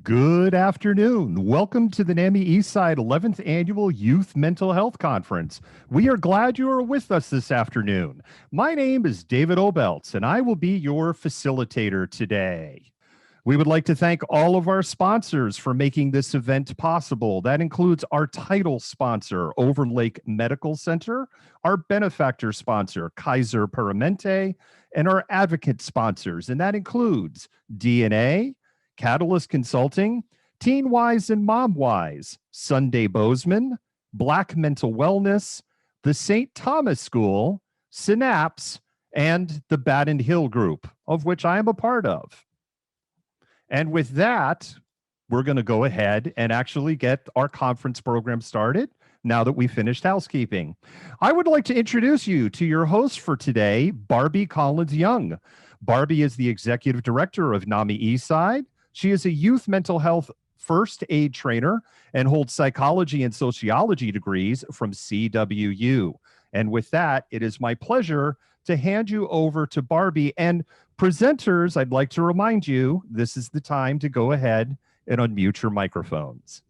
Good afternoon. Welcome to the NAMI Eastside 11th Annual Youth Mental Health Conference. We are glad you are with us this afternoon. My name is David Obelts, and I will be your facilitator today. We would like to thank all of our sponsors for making this event possible. That includes our title sponsor, Overlake Medical Center, our benefactor sponsor, Kaiser Permanente, and our advocate sponsors, and that includes DNA, Catalyst Consulting, Teen Wise and Mom Wise, Sunday Bozeman, Black Mental Wellness, the St. Thomas School, Synapse, and the Baden Hill Group, of which I am a part of. And with that, we're going to go ahead and actually get our conference program started now that we finished housekeeping. I would like to introduce you to your host for today, Barbie Collins Young. Barbie is the executive director of NAMI Eastside. She is a youth mental health first aid trainer and holds psychology and sociology degrees from CWU. And with that, it is my pleasure to hand you over to Barbie. And presenters, I'd like to remind you, this is the time to go ahead and unmute your microphones.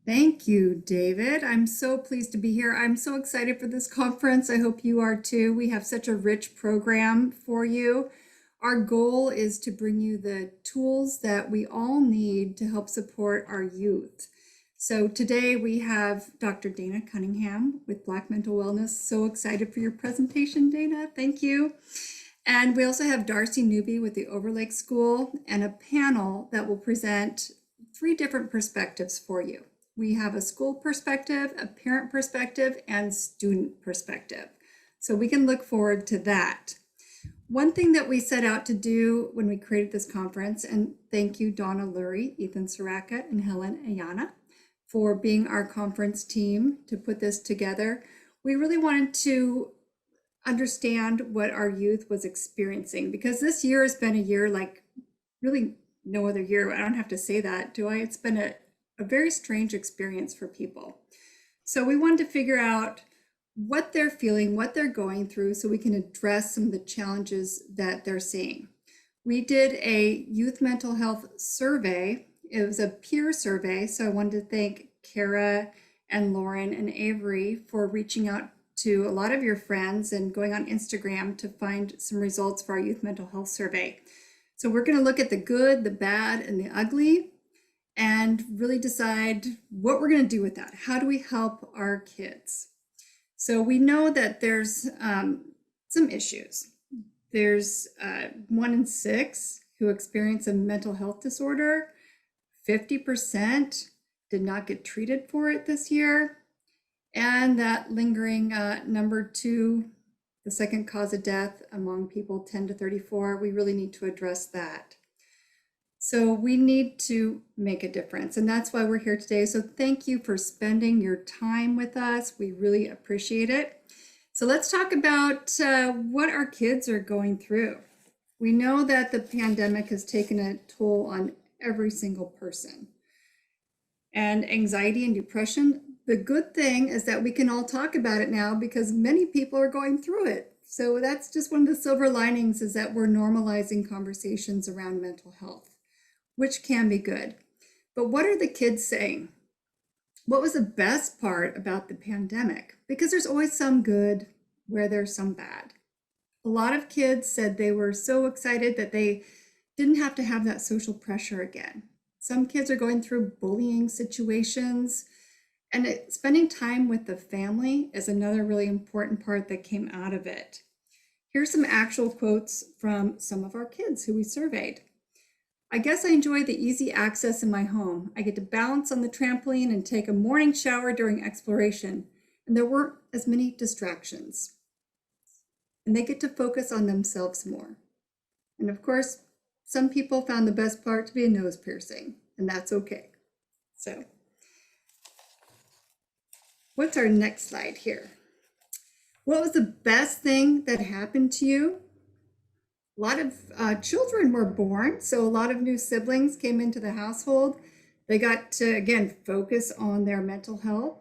Thank you, David. I'm so pleased to be here. I'm so excited for this conference. I hope you are too. We have such a rich program for you. Our goal is to bring you the tools that we all need to help support our youth. So today we have Dr. Dana Cunningham with Black Mental Wellness. So excited for your presentation, Dana. Thank you. And we also have Darcy Newby with the Overlake School and a panel that will present 3 different perspectives for you. We have a school perspective, a parent perspective, and student perspective. So we can look forward to that. One thing that we set out to do when we created this conference, and thank you, Donna Lurie, Ethan Saraka, and Helen Ayana for being our conference team to put this together. We really wanted to understand what our youth was experiencing, because this year has been a year like really no other year. I don't have to say that, do I? It's been a very strange experience for people. So we wanted to figure out what they're feeling, what they're going through, so we can address some of the challenges that they're seeing. We did a youth mental health survey. It was a peer survey. So I wanted to thank Kara and Lauren and Avery for reaching out to a lot of your friends and going on Instagram to find some results for our youth mental health survey. So we're going to look at the good, the bad, and the ugly, and really decide what we're going to do with that. How do we help our kids? So we know that there's some issues. There's 1 in 6 who experience a mental health disorder. 50% did not get treated for it this year. And that lingering number 2, the second cause of death among people 10 to 34, we really need to address that. So we need to make a difference, and that's why we're here today. So thank you for spending your time with us. We really appreciate it. So let's talk about what our kids are going through. We know that the pandemic has taken a toll on every single person. And anxiety and depression, the good thing is that we can all talk about it now because many people are going through it. So that's just one of the silver linings, is that we're normalizing conversations around mental health, which can be good. But what are the kids saying? What was the best part about the pandemic? Because there's always some good where there's some bad. A lot of kids said they were so excited that they didn't have to have that social pressure again. Some kids are going through bullying situations, and spending time with the family is another really important part that came out of it. Here's some actual quotes from some of our kids who we surveyed. I guess I enjoy the easy access in my home. I get to balance on the trampoline and take a morning shower during exploration, and there weren't as many distractions. And they get to focus on themselves more. And of course, some people found the best part to be a nose piercing, and that's okay. So, what's our next slide here? What was the best thing that happened to you? A lot of children were born, so a lot of new siblings came into the household. They got to, again, focus on their mental health.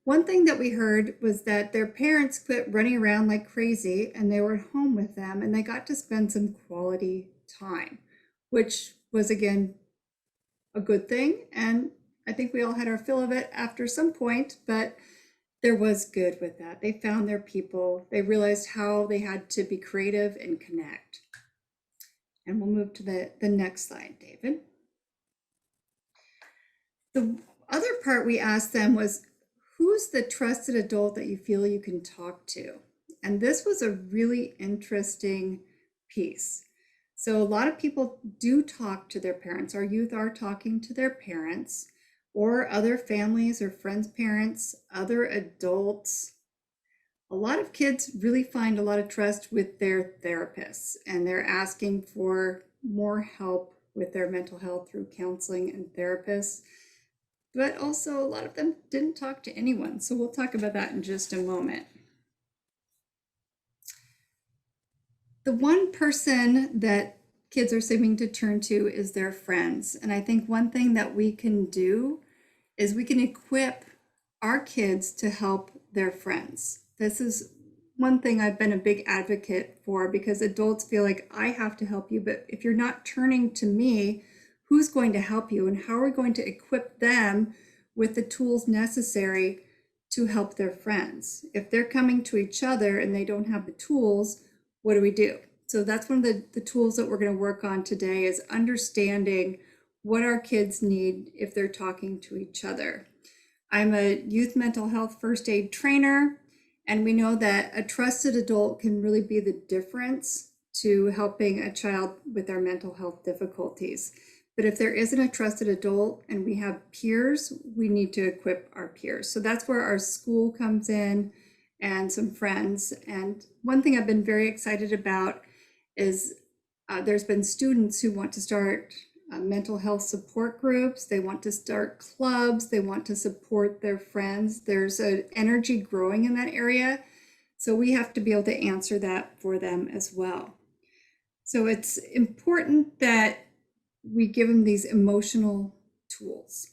One thing that we heard was that their parents quit running around like crazy and they were at home with them, and they got to spend some quality time, which was again a good thing. And I think we all had our fill of it after some point, but there was good with that. They found their people. They realized how they had to be creative and connect. And we'll move to the next slide, David. The other part we asked them was, who's the trusted adult that you feel you can talk to? And this was a really interesting piece. So a lot of people do talk to their parents. Our youth are talking to their parents or other families or friends' parents, other adults. A lot of kids really find a lot of trust with their therapists, and they're asking for more help with their mental health through counseling and therapists. But also a lot of them didn't talk to anyone. So we'll talk about that in just a moment. The one person that kids are seeming to turn to is their friends. And I think one thing that we can do is we can equip our kids to help their friends. This is one thing I've been a big advocate for, because adults feel like I have to help you, but if you're not turning to me, who's going to help you, and how are we going to equip them with the tools necessary to help their friends? If they're coming to each other and they don't have the tools, what do we do? So that's one of the tools that we're going to work on today, is understanding what our kids need if they're talking to each other. I'm a youth mental health first aid trainer, and we know that a trusted adult can really be the difference to helping a child with their mental health difficulties. But if there isn't a trusted adult and we have peers, we need to equip our peers. So that's where our school comes in and some friends. And one thing I've been very excited about is there's been students who want to start mental health support groups. They want to start clubs. They want to support their friends. There's an energy growing in that area. So we have to be able to answer that for them as well. So it's important that we give them these emotional tools.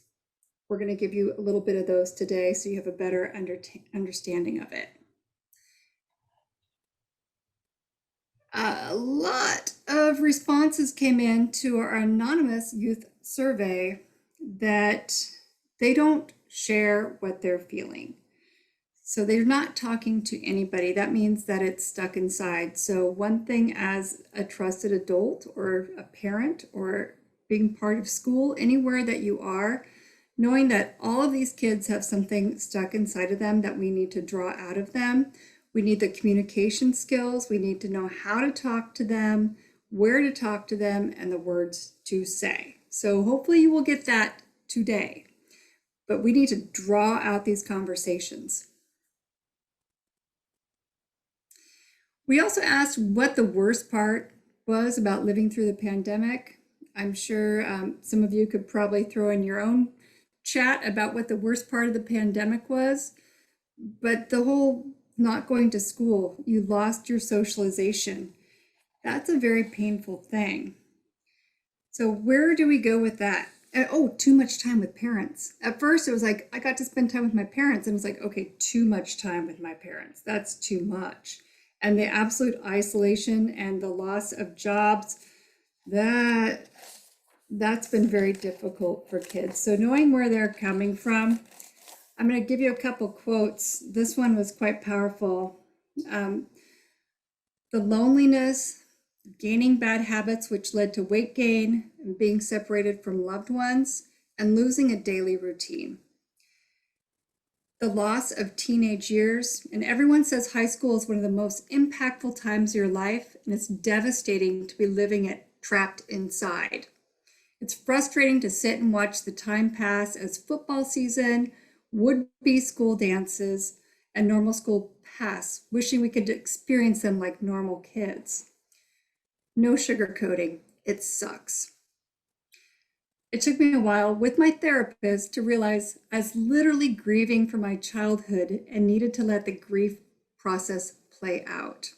We're going to give you a little bit of those today so you have a better understanding of it. A lot of responses came in to our anonymous youth survey that they don't share what they're feeling. So they're not talking to anybody. That means that it's stuck inside. So one thing as a trusted adult or a parent or being part of school, anywhere that you are, knowing that all of these kids have something stuck inside of them that we need to draw out of them. We need the communication skills. We need to know how to talk to them, where to talk to them, and the words to say. So hopefully you will get that today. But we need to draw out these conversations. We also asked what the worst part was about living through the pandemic. I'm sure some of you could probably throw in your own chat about what the worst part of the pandemic was. But the whole not going to school, you lost your socialization. That's a very painful thing. So where do we go with that? Oh, too much time with parents. At first it was like, I got to spend time with my parents, and it's like, okay, too much time with my parents. That's too much. And the absolute isolation and the loss of jobs, that's been very difficult for kids. So knowing where they're coming from, I'm going to give you a couple quotes. This one was quite powerful. The loneliness, gaining bad habits, which led to weight gain, and being separated from loved ones, and losing a daily routine. The loss of teenage years, and everyone says high school is one of the most impactful times of your life, and it's devastating to be living it trapped inside. It's frustrating to sit and watch the time pass as football season, would-be school dances, and normal school pass, wishing we could experience them like normal kids. No sugarcoating, it sucks. It took me a while with my therapist to realize I was literally grieving for my childhood and needed to let the grief process play out.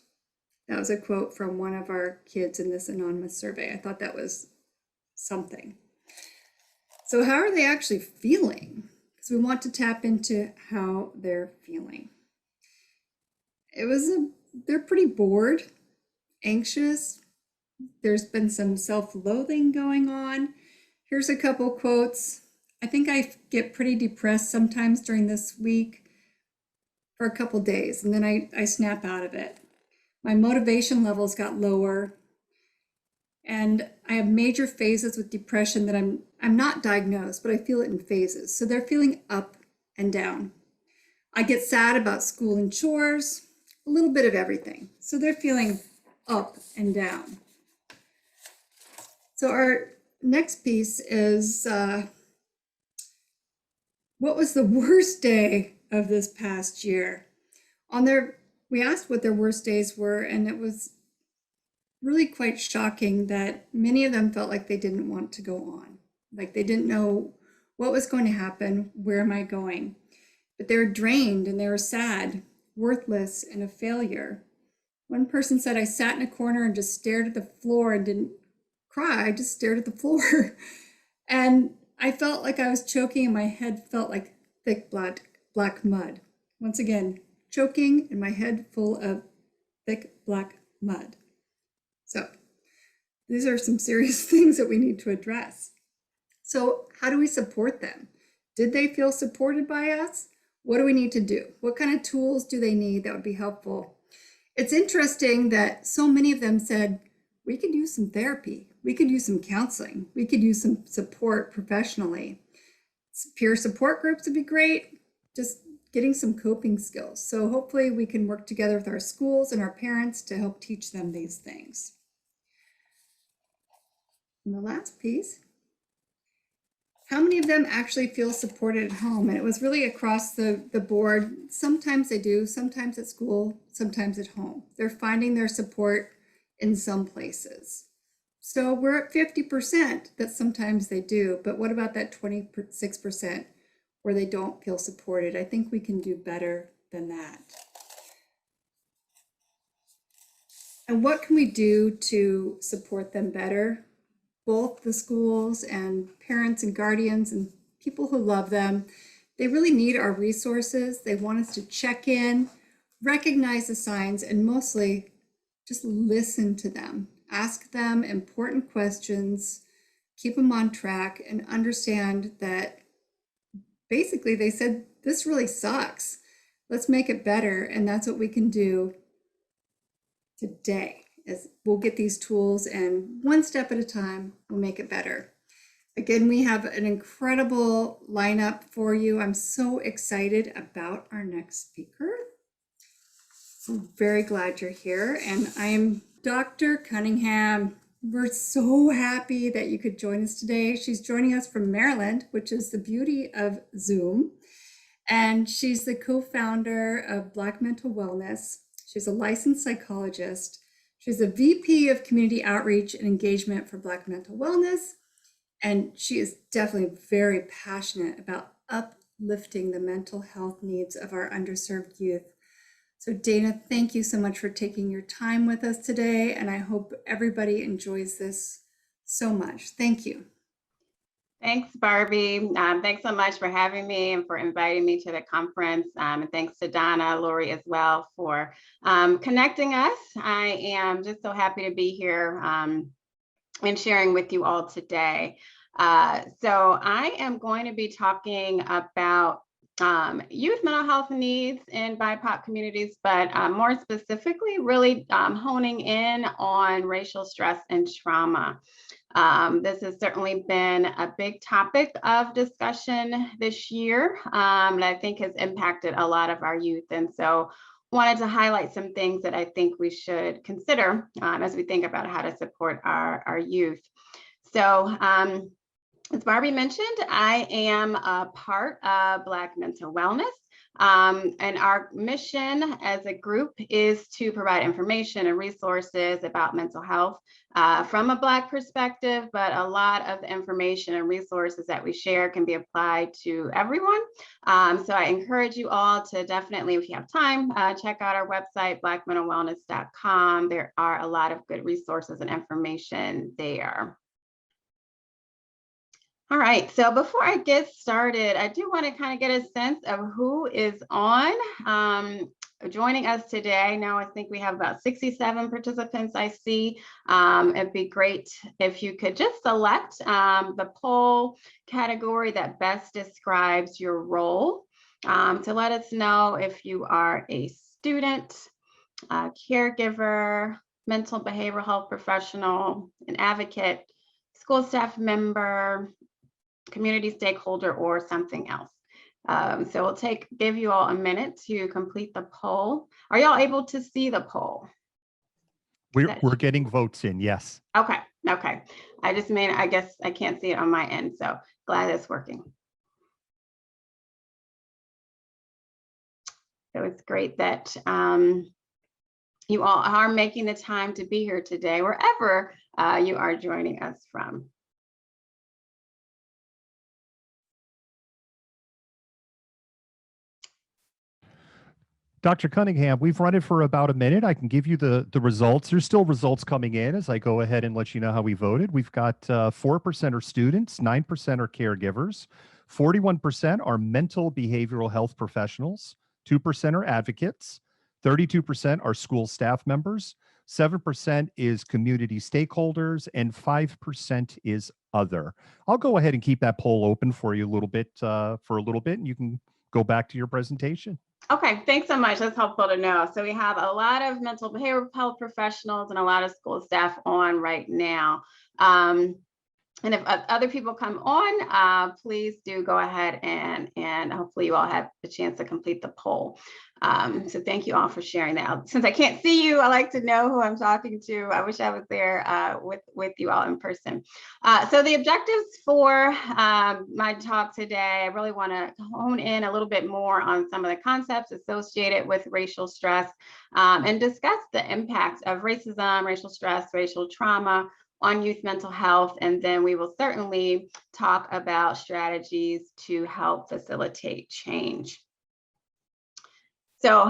That was a quote from one of our kids in this anonymous survey. I thought that was something. So how are they actually feeling? Because we want to tap into how they're feeling. They're pretty bored, anxious, There's been some self-loathing going on. Here's a couple quotes. I think I get pretty depressed sometimes during this week for a couple days, and then I snap out of it. My motivation levels got lower, and I have major phases with depression that I'm not diagnosed, but I feel it in phases. So they're feeling up and down. I get sad about school and chores, a little bit of everything. So they're feeling up and down. So our next piece is what was the worst day of this past year? We asked what their worst days were, and it was really quite shocking that many of them felt like they didn't want to go on. Like they didn't know what was going to happen, where am I going? But they were drained and they were sad, worthless, and a failure. One person said, I sat in a corner and just stared at the floor and didn't cry, I just stared at the floor. And I felt like I was choking and my head felt like thick black mud. Once again, choking and my head full of thick black mud. So these are some serious things that we need to address. So how do we support them? Did they feel supported by us? What do we need to do? What kind of tools do they need that would be helpful? It's interesting that so many of them said, we could use some therapy. We could use some counseling. We could use some support professionally. Peer support groups would be great. Just getting some coping skills. So hopefully we can work together with our schools and our parents to help teach them these things. And the last piece, how many of them actually feel supported at home? And it was really across the board. Sometimes they do, sometimes at school, sometimes at home. They're finding their support in some places. So we're at 50% that sometimes they do, but what about that 26% where they don't feel supported? I think we can do better than that. And what can we do to support them better? Both the schools and parents and guardians and people who love them, they really need our resources. They want us to check in, recognize the signs, and mostly just listen to them. Ask them important questions, keep them on track, and understand that basically they said, this really sucks. Let's make it better. And that's what we can do today. Is we'll get these tools and one step at a time, we'll make it better. Again, we have an incredible lineup for you. I'm so excited about our next speaker. I'm very glad you're here. And I'm Dr. Cunningham. We're so happy that you could join us today. She's joining us from Maryland, which is the beauty of Zoom. And she's the co-founder of Black Mental Wellness. She's a licensed psychologist. She's a VP of Community Outreach and Engagement for Black Mental Wellness, and she is definitely very passionate about uplifting the mental health needs of our underserved youth. So Dana, thank you so much for taking your time with us today, and I hope everybody enjoys this so much. Thank you. Thanks, Barbie. Thanks so much for having me and for inviting me to the conference. And thanks to Donna, Lori as well for connecting us. I am just so happy to be here and sharing with you all today. So I am going to be talking about youth mental health needs in BIPOC communities, but more specifically, really honing in on racial stress and trauma. This has certainly been a big topic of discussion this year that I think has impacted a lot of our youth. And so wanted to highlight some things that I think we should consider as we think about how to support our youth. So as Barbie mentioned, I am a part of Black Mental Wellness. And our mission as a group is to provide information and resources about mental health from a Black perspective, but a lot of the information and resources that we share can be applied to everyone. So I encourage you all to definitely, if you have time, check out our website, blackmentalwellness.com. There are a lot of good resources and information there. All right, so before I get started, I do want to kind of get a sense of who is on. joining us today. Now I think we have about 67 participants I see. It'd be great if you could just select the poll category that best describes your role to let us know if you are a student, a caregiver, mental behavioral health professional, an advocate, school staff member, community stakeholder, or something else. So we'll give you all a minute to complete the poll. Are y'all able to see the poll? We're getting votes in, yes. Okay. I guess I can't see it on my end, so glad it's working. So it's great that you all are making the time to be here today, wherever you are joining us from. Dr. Cunningham, we've run it for about a minute. I can give you the results. There's still results coming in as I go ahead and let you know how we voted. We've got 4% are students, 9% are caregivers, 41% are mental behavioral health professionals, 2% are advocates, 32% are school staff members, 7% is community stakeholders, and 5% is other. I'll go ahead and keep that poll open for you a little bit, and you can go back to your presentation. Okay, thanks so much. That's helpful to know. So we have a lot of mental behavioral health professionals and a lot of school staff on right now. And if other people come on, please do go ahead and hopefully you all have a chance to complete the poll. So thank you all for sharing that. Since I can't see you, I like to know who I'm talking to. I wish I was there with you all in person. So the objectives for my talk today, I really want to hone in a little bit more on some of the concepts associated with racial stress and discuss the impact of racism, racial stress, racial trauma on youth mental health, and then we will certainly talk about strategies to help facilitate change. So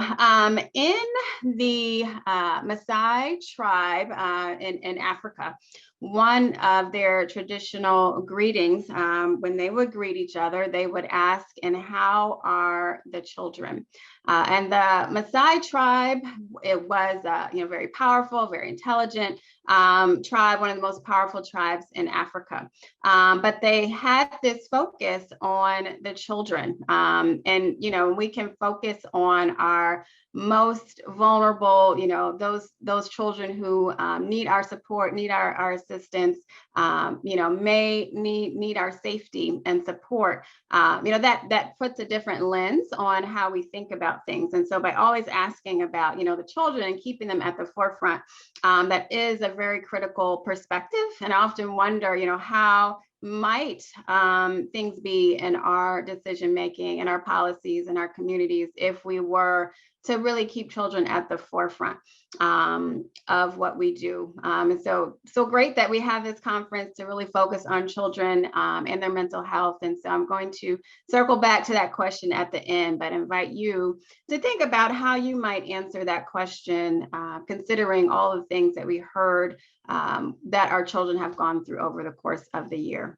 in the Maasai tribe in Africa, one of their traditional greetings, when they would greet each other, they would ask, "And how are the children?" And the Maasai tribe, it was very powerful, very intelligent tribe, one of the most powerful tribes in Africa. But they had this focus on the children. And we can focus on our most vulnerable, those children who need our support, need our assistance, may need our safety and support. That puts a different lens on how we think about things. And so by always asking about, the children and keeping them at the forefront, that is a very critical perspective. And I often wonder, how might things be in our decision making and our policies and our communities if we were to really keep children at the forefront of what we do. And so great that we have this conference to really focus on children and their mental health. And so I'm going to circle back to that question at the end, but invite you to think about how you might answer that question, considering all the things that we heard that our children have gone through over the course of the year.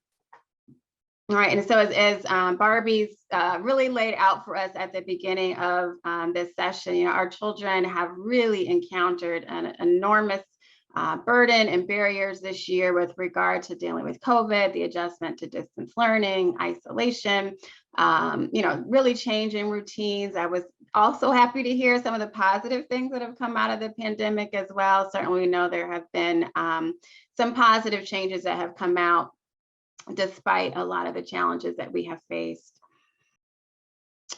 All right, and so as Barbie's really laid out for us at the beginning of this session, our children have really encountered an enormous burden and barriers this year with regard to dealing with COVID, the adjustment to distance learning, isolation, really changing routines. I was also happy to hear some of the positive things that have come out of the pandemic as well. Certainly, we know there have been some positive changes that have come out despite a lot of the challenges that we have faced.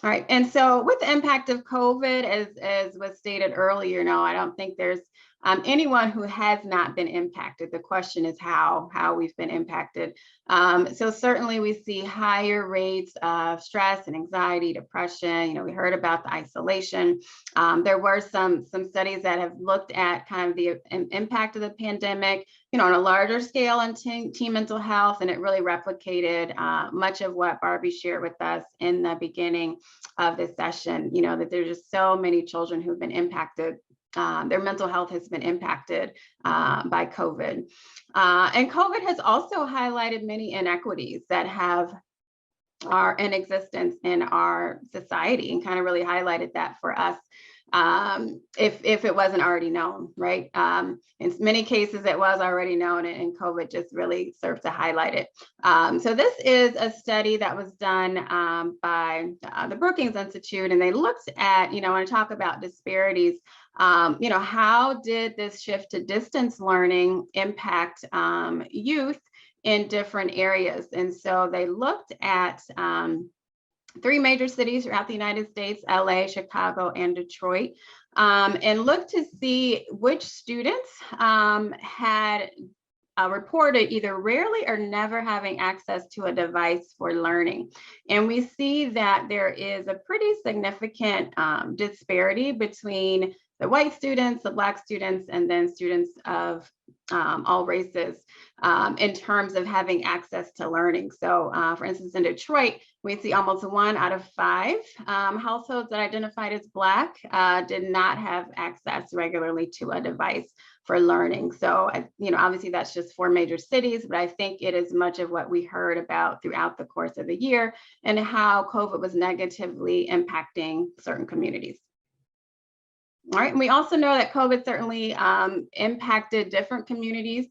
All right, and so with the impact of COVID, as was stated earlier, I don't think there's anyone who has not been impacted. The question is how we've been impacted. So certainly we see higher rates of stress and anxiety, depression. We heard about the isolation. There were some studies that have looked at kind of the impact of the pandemic, on a larger scale on teen mental health, and it really replicated much of what Barbie shared with us in the beginning of this session, that there's just so many children who've been impacted. Their mental health has been impacted by COVID. And COVID has also highlighted many inequities that are in existence in our society and kind of really highlighted that for us. if it wasn't already known, right? In many cases, it was already known, and COVID just really served to highlight it. So this is a study that was done by the Brookings Institute, and they looked at, when I talk about disparities, how did this shift to distance learning impact youth in different areas? And so they looked at 3 major cities throughout the United States: LA, Chicago, and Detroit, and looked to see which students had reported either rarely or never having access to a device for learning. And we see that there is a pretty significant disparity between the white students, the Black students, and then students of all races in terms of having access to learning. So for instance, in Detroit, we see almost 1 out of 5 households that identified as Black did not have access regularly to a device for learning. So, obviously that's just 4 major cities, but I think it is much of what we heard about throughout the course of the year and how COVID was negatively impacting certain communities. All right, and we also know that COVID certainly impacted different communities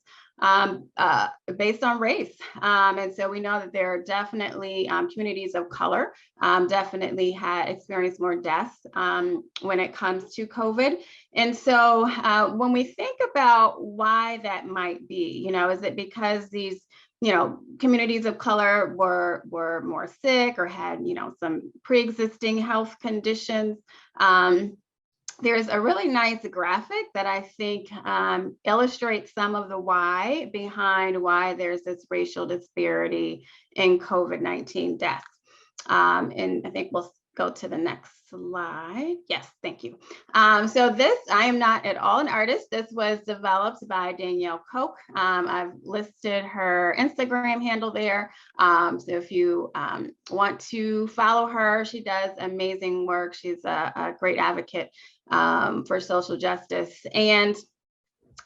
based on race. And so we know that there are definitely communities of color definitely had experienced more deaths when it comes to COVID. And so when we think about why that might be, is it because these communities of color were more sick or had, some pre-existing health conditions? There's a really nice graphic that I think illustrates some of the why behind why there's this racial disparity in COVID-19 deaths. And I think we'll go to the next slide. Yes, thank you. So this, I am not at all an artist. This was developed by Danielle Koch. I've listed her Instagram handle there. So if you want to follow her, she does amazing work. She's a great advocate for social justice. And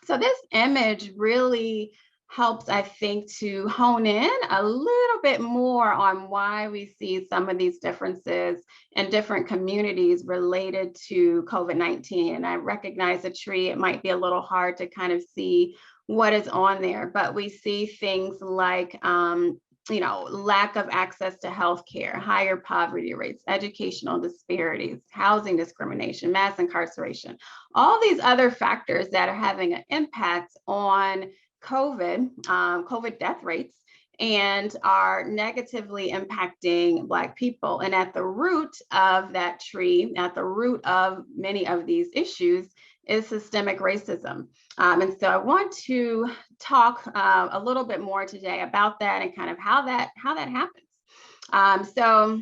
so this image really helps, I think, to hone in a little bit more on why we see some of these differences in different communities related to COVID-19. And I recognize a tree, it might be a little hard to kind of see what is on there, but we see things like lack of access to healthcare, higher poverty rates, educational disparities, housing discrimination, mass incarceration, all these other factors that are having an impact on COVID death rates and are negatively impacting Black people. And at the root of that tree, at the root of many of these issues is systemic racism. And so I want to talk a little bit more today about that and kind of how that happens. So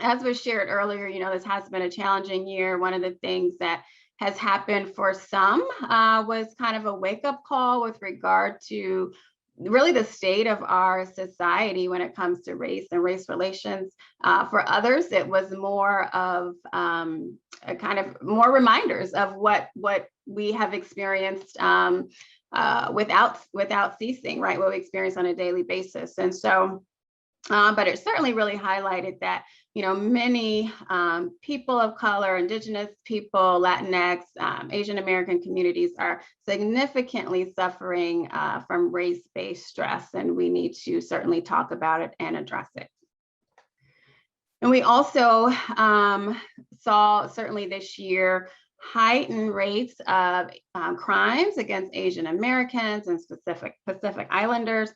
as was shared earlier, this has been a challenging year. One of the things that has happened for some was kind of a wake-up call with regard to really the state of our society when it comes to race and race relations. For others, it was more of a kind of more reminders of what we have experienced without ceasing, right? What we experience on a daily basis. And so, but it certainly really highlighted that many people of color, Indigenous people, Latinx, Asian American communities are significantly suffering from race-based stress, and we need to certainly talk about it and address it. And we also saw certainly this year heightened rates of crimes against Asian Americans and Pacific Islanders.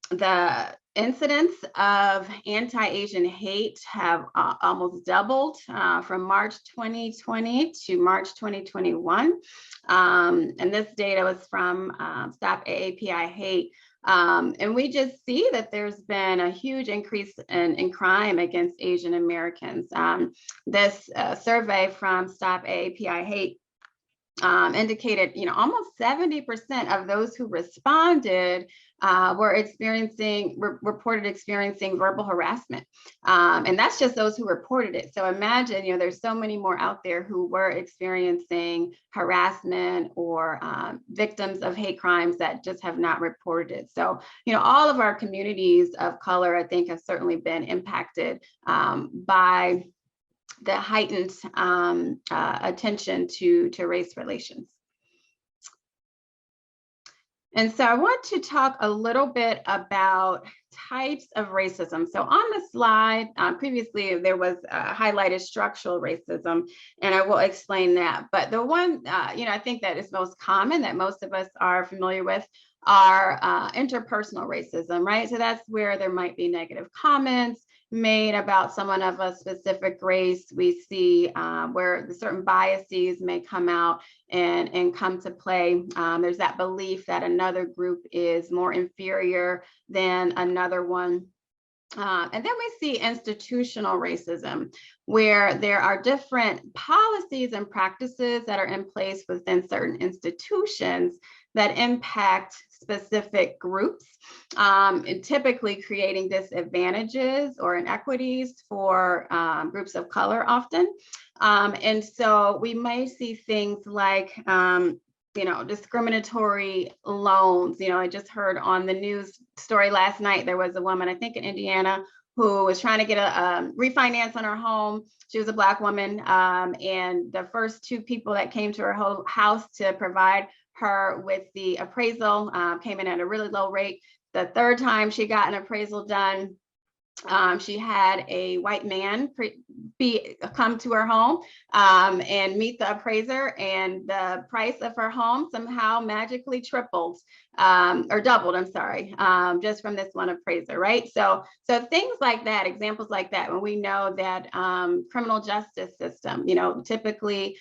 The incidents of anti-Asian hate have almost doubled from March 2020 to March 2021. And this data was from Stop AAPI Hate. And we just see that there's been a huge increase in crime against Asian Americans. This survey from Stop AAPI Hate indicated, almost 70% of those who responded reported experiencing verbal harassment. And that's just those who reported it. So imagine, there's so many more out there who were experiencing harassment or victims of hate crimes that just have not reported it. So, all of our communities of color, I think, have certainly been impacted by heightened attention to race relations. And so I want to talk a little bit about types of racism. So on the slide, previously there was highlighted structural racism, and I will explain that. But the one, I think that is most common, that most of us are familiar with, are interpersonal racism, right? So that's where there might be negative comments made about someone of a specific race. We see where certain biases may come out and come to play. There's that belief that another group is more inferior than another one. And then we see institutional racism, where there are different policies and practices that are in place within certain institutions that impact specific groups, and typically creating disadvantages or inequities for groups of color often. And so we may see things like discriminatory loans. I just heard on the news story last night, there was a woman, I think in Indiana, who was trying to get a refinance on her home. She was a Black woman, and the first two people that came to her house to provide her with the appraisal came in at a really low rate. The third time she got an appraisal done, she had a white man come to her home and meet the appraiser, and the price of her home somehow magically tripled or doubled, I'm sorry, just from this one appraiser, right? So things like that, examples like that, when we know that criminal justice system, typically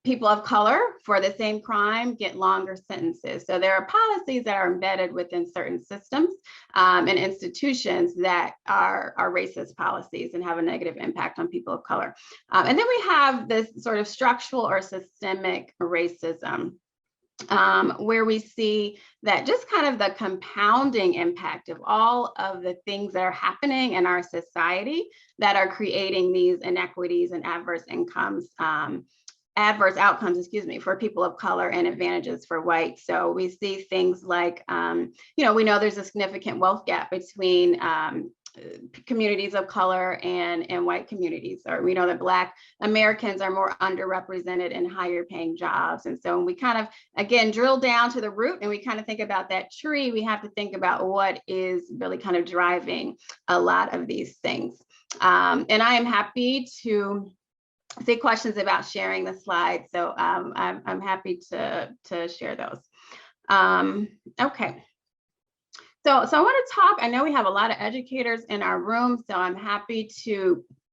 people of color for the same crime get longer sentences. So there are policies that are embedded within certain systems and institutions that are racist policies and have a negative impact on people of color. And then we have this sort of structural or systemic racism, where we see that just kind of the compounding impact of all of the things that are happening in our society that are creating these inequities and adverse outcomes, for people of color and advantages for whites. So we see things like, we know there's a significant wealth gap between communities of color and white communities, or we know that Black Americans are more underrepresented in higher paying jobs. And so when we kind of, again, drill down to the root and we kind of think about that tree, we have to think about what is really kind of driving a lot of these things. And I am happy to see questions about sharing the slides. So I'm happy to share those. Okay. So I want to talk, I know we have a lot of educators in our room, so I'm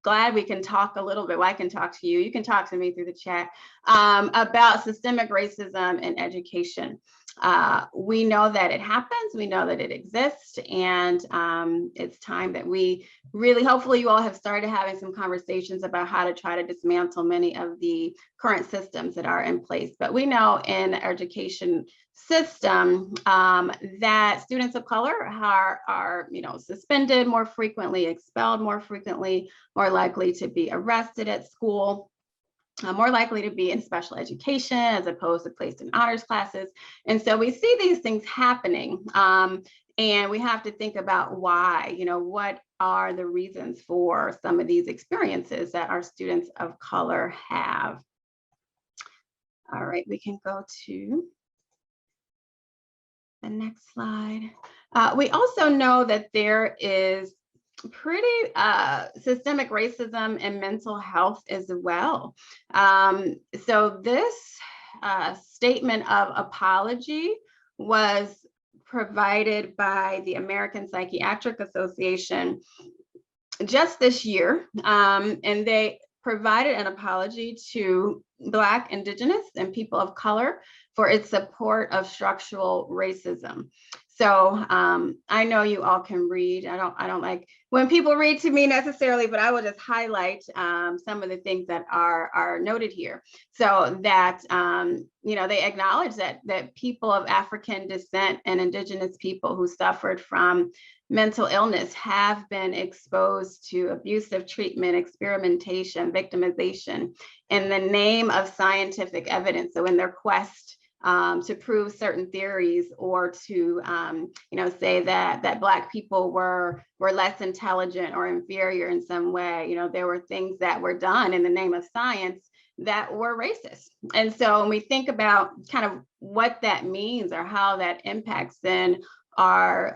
glad we can talk a little bit. Well, I can talk to you. You can talk to me through the chat about systemic racism in education. We know that it happens. We know that it exists. And it's time that we really, hopefully you all have started having some conversations about how to try to dismantle many of the current systems that are in place. But we know in the education system that students of color are suspended more frequently, expelled more frequently, more likely to be arrested at school, more likely to be in special education as opposed to placed in honors classes. And so we see these things happening, and we have to think about why, what are the reasons for some of these experiences that our students of color have. All right, we can go to the next slide. We also know that there is pretty systemic racism in mental health as well. So this statement of apology was provided by the American Psychiatric Association just this year, and they provided an apology to Black, Indigenous, and people of color for its support of structural racism. So I know you all can read. I don't like when people read to me necessarily, but I will just highlight some of the things that are noted here. So that they acknowledge that people of African descent and Indigenous people who suffered from mental illness have been exposed to abusive treatment, experimentation, victimization in the name of scientific evidence. So in their quest to prove certain theories, or to say that Black people were less intelligent or inferior in some way. There were things that were done in the name of science that were racist. And so when we think about kind of what that means or how that impacts then our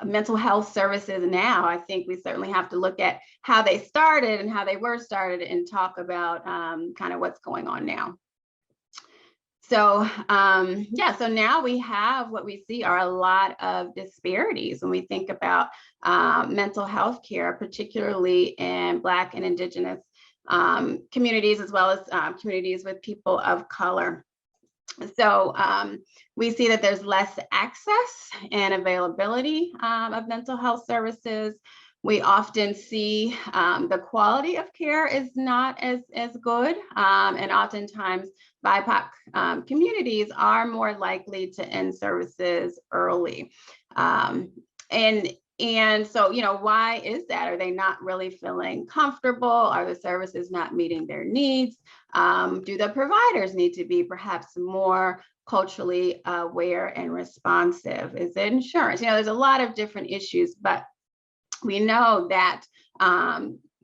mental health services now, I think we certainly have to look at how they started and how they were started and talk about kind of what's going on now. So so now we have what we see are a lot of disparities when we think about mental health care, particularly in Black and Indigenous communities, as well as communities with people of color. So we see that there's less access and availability of mental health services. We often see the quality of care is not as good, and oftentimes BIPOC communities are more likely to end services early. And so, why is that? Are they not really feeling comfortable? Are the services not meeting their needs? Do the providers need to be perhaps more culturally aware and responsive? Is it insurance? There's a lot of different issues, but we know that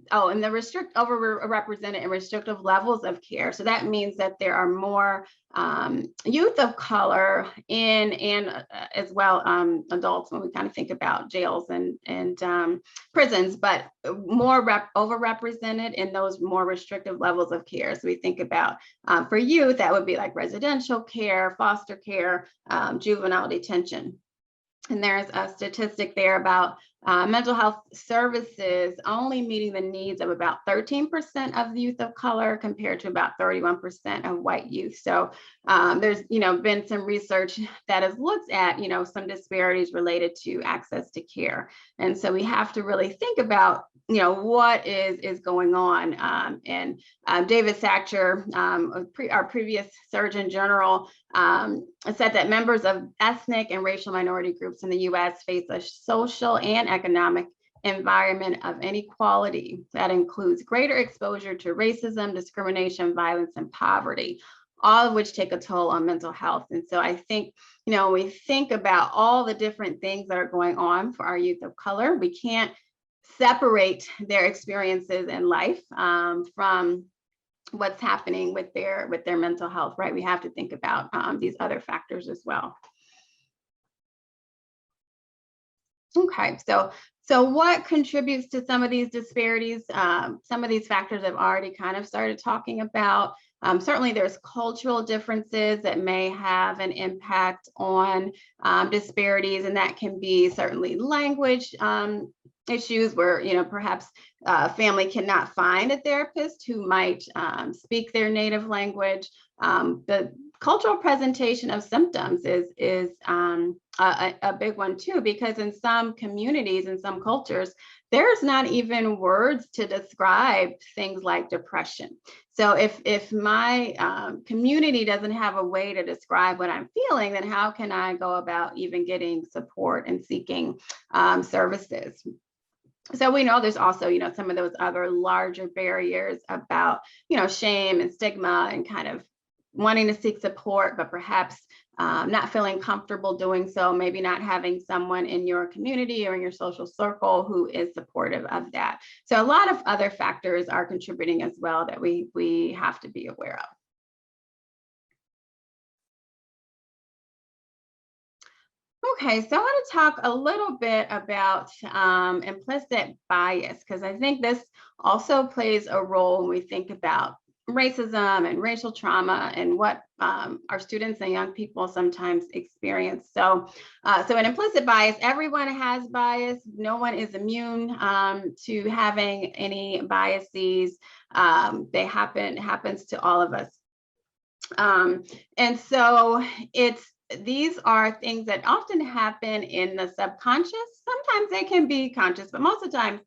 and the overrepresented and restrictive levels of care. So that means that there are more youth of color and as well adults when we kind of think about jails and prisons, but more overrepresented in those more restrictive levels of care. So we think about for youth, that would be like residential care, foster care, juvenile detention. And there's a statistic there about mental health services only meeting the needs of about 13% of the youth of color compared to about 31% of white youth. So there's been some research that has looked at some disparities related to access to care. And so we have to really think about what is going on. And David Satcher, our previous Surgeon General, said that members of ethnic and racial minority groups in the U.S. face a social and economic environment of inequality that includes greater exposure to racism, discrimination, violence, and poverty, all of which take a toll on mental health. And so I think, when we think about all the different things that are going on for our youth of color, we can't separate their experiences in life from what's happening with their mental health, right? We have to think about these other factors as well. Okay, so what contributes to some of these disparities? Some of these factors I've already kind of started talking about. Certainly there's cultural differences that may have an impact on disparities, and that can be certainly language issues where, perhaps family cannot find a therapist who might speak their native language. The cultural presentation of symptoms is a big one too, because in some communities, in some cultures, there's not even words to describe things like depression. So if my community doesn't have a way to describe what I'm feeling, then how can I go about even getting support and seeking services? So we know there's also, some of those other larger barriers about, shame and stigma and kind of wanting to seek support, but perhaps not feeling comfortable doing so, maybe not having someone in your community or in your social circle who is supportive of that. So a lot of other factors are contributing as well that we have to be aware of. Okay, so I want to talk a little bit about implicit bias, because I think this also plays a role when we think about racism and racial trauma and what our students and young people sometimes experience. So an implicit bias, everyone has bias. No one is immune to having any biases. Happens to all of us. And so these are things that often happen in the subconscious. Sometimes they can be conscious, but most of the time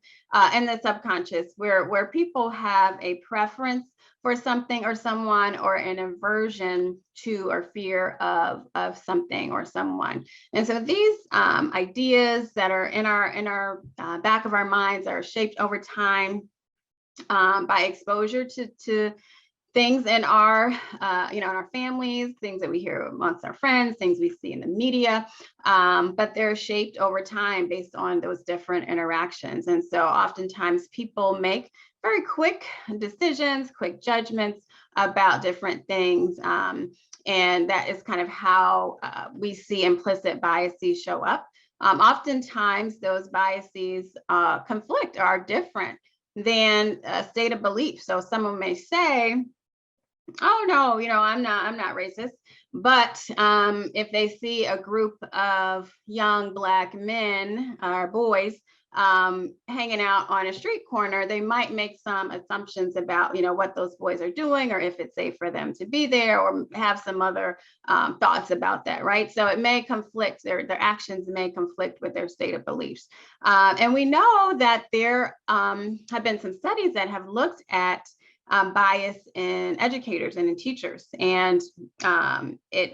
in the subconscious, where people have a preference for something or someone, or an aversion to or fear of something or someone. And so these ideas that are in our back of our minds are shaped over time by exposure to things in our, in our families, things that we hear amongst our friends, things we see in the media, but they're shaped over time based on those different interactions. And so oftentimes people make very quick decisions, quick judgments about different things. And that is kind of how we see implicit biases show up. Oftentimes those biases conflict or are different than a stated belief. So someone may say, oh no, I'm not racist. But if they see a group of young Black men or boys hanging out on a street corner, they might make some assumptions about, what those boys are doing, or if it's safe for them to be there, or have some other thoughts about that, right? So it may conflict, their actions may conflict with their stated beliefs. And we know that there have been some studies that have looked at bias in educators and in teachers. And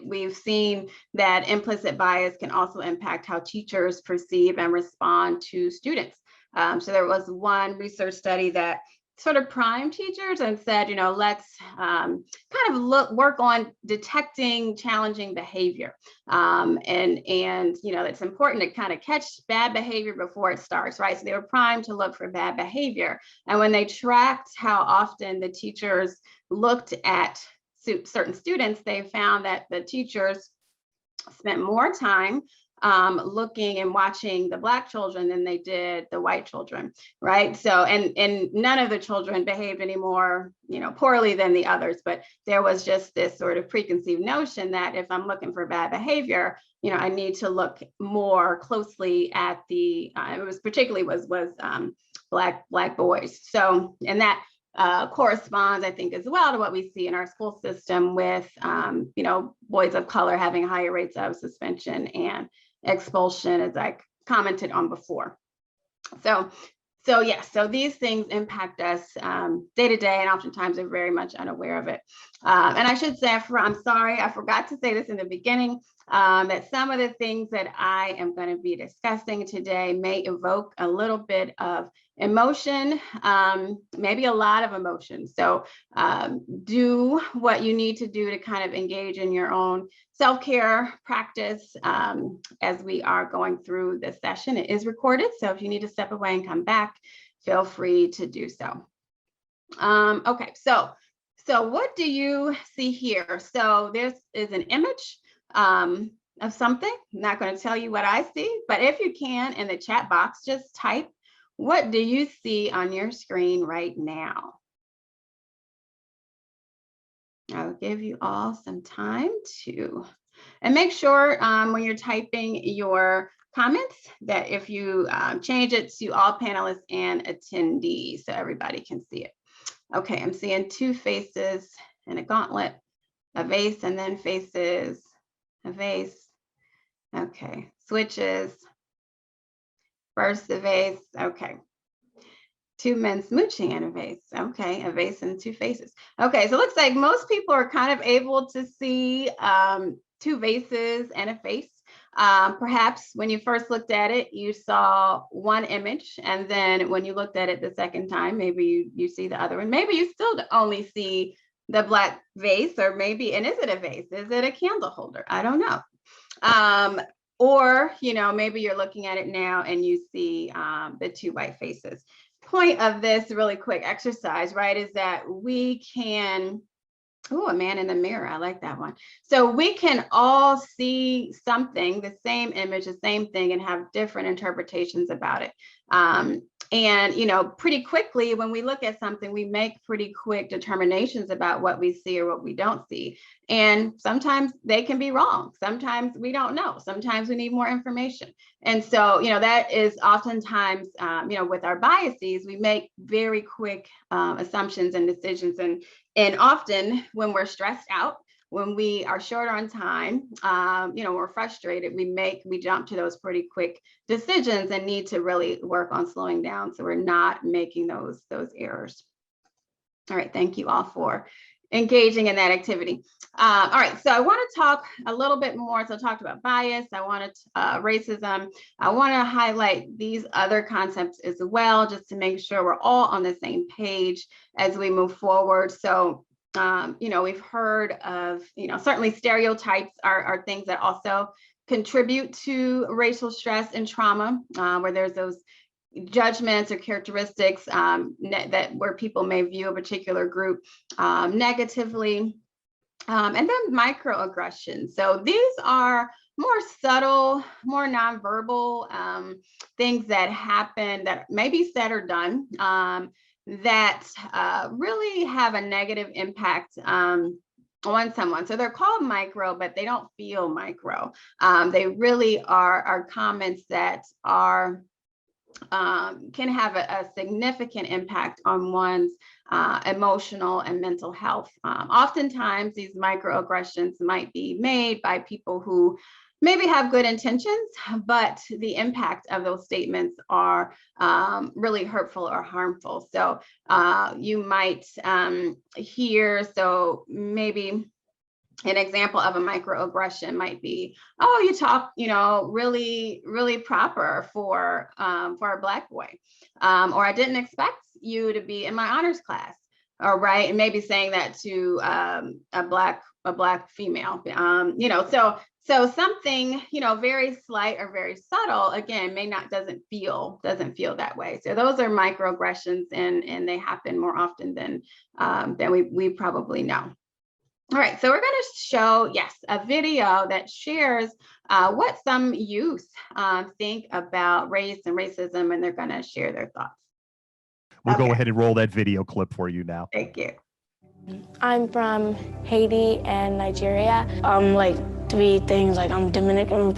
we've seen that implicit bias can also impact how teachers perceive and respond to students. So there was one research study that sort of primed teachers and said, let's kind of work on detecting challenging behavior. And it's important to kind of catch bad behavior before it starts, right? So they were primed to look for bad behavior. And when they tracked how often the teachers looked at certain students, they found that the teachers spent more time looking and watching the Black children than they did the white children, right? So, and none of the children behaved any more, poorly than the others, but there was just this sort of preconceived notion that if I'm looking for bad behavior, I need to look more closely at the, it was particularly was Black boys. So, and that corresponds, I think, as well to what we see in our school system with, boys of color having higher rates of suspension and expulsion, as I commented on before. So these things impact us day to day, and oftentimes we're very much unaware of it. And I should say, I'm sorry, I forgot to say this in the beginning, that some of the things that I am going to be discussing today may evoke a little bit of emotion, maybe a lot of emotion. So do what you need to do to kind of engage in your own self-care practice as we are going through this session. It is recorded, so if you need to step away and come back, feel free to do so. Okay, so what do you see here? So this is an image of something. I'm not going to tell you what I see, but if you can, in the chat box, just type, what do you see on your screen right now? I'll give you all some time to, and make sure when you're typing your comments that if you change it to all panelists and attendees so everybody can see it. Okay, I'm seeing two faces and a gauntlet, a vase and then faces, a vase. Okay, switches, first the vase, okay. Two men smooching and a vase. Okay, a vase and two faces. Okay, so it looks like most people are kind of able to see two vases and a face. Perhaps when you first looked at it, you saw one image, and then when you looked at it the second time, maybe you see the other one. Maybe you still only see the Black vase, or maybe, and is it a vase? Is it a candle holder? I don't know. Or, maybe you're looking at it now and you see the two white faces. Point of this really quick exercise, right, is that we can, a man in the mirror, I like that one. So we can all see something, the same image, the same thing, and have different interpretations about it. And, pretty quickly, when we look at something, we make pretty quick determinations about what we see or what we don't see. And sometimes they can be wrong. Sometimes we don't know. Sometimes we need more information. And so, that is oftentimes, with our biases, we make very quick assumptions and decisions. And often when we're stressed out, when we are short on time, we're frustrated, we jump to those pretty quick decisions and need to really work on slowing down so we're not making those errors. All right, thank you all for engaging in that activity. All right, so I want to talk a little bit more. So I talked about bias, I wanted racism. I want to highlight these other concepts as well, just to make sure we're all on the same page as we move forward. So we've heard of, certainly stereotypes are things that also contribute to racial stress and trauma, where there's those judgments or characteristics that where people may view a particular group negatively. And then microaggressions. So these are more subtle, more nonverbal things that happen that may be said or done that really have a negative impact on someone. So they're called micro, but they don't feel micro. They really are comments that are can have a significant impact on one's emotional and mental health. Oftentimes, these microaggressions might be made by people who maybe have good intentions, but the impact of those statements are really hurtful or harmful. So you might hear, so maybe an example of a microaggression might be, oh, you talk, really, really proper for a Black boy, or I didn't expect you to be in my honors class, or right, and maybe saying that to a Black female, so something, very slight or very subtle, again, doesn't feel that way. So those are microaggressions, and they happen more often than we probably know. All right, so we're going to show, a video that shares what some youth think about race and racism, and they're going to share their thoughts. We'll go ahead and roll that video clip for you now. Thank you. I'm from Haiti and Nigeria. Like 3 things, like I'm Dominican,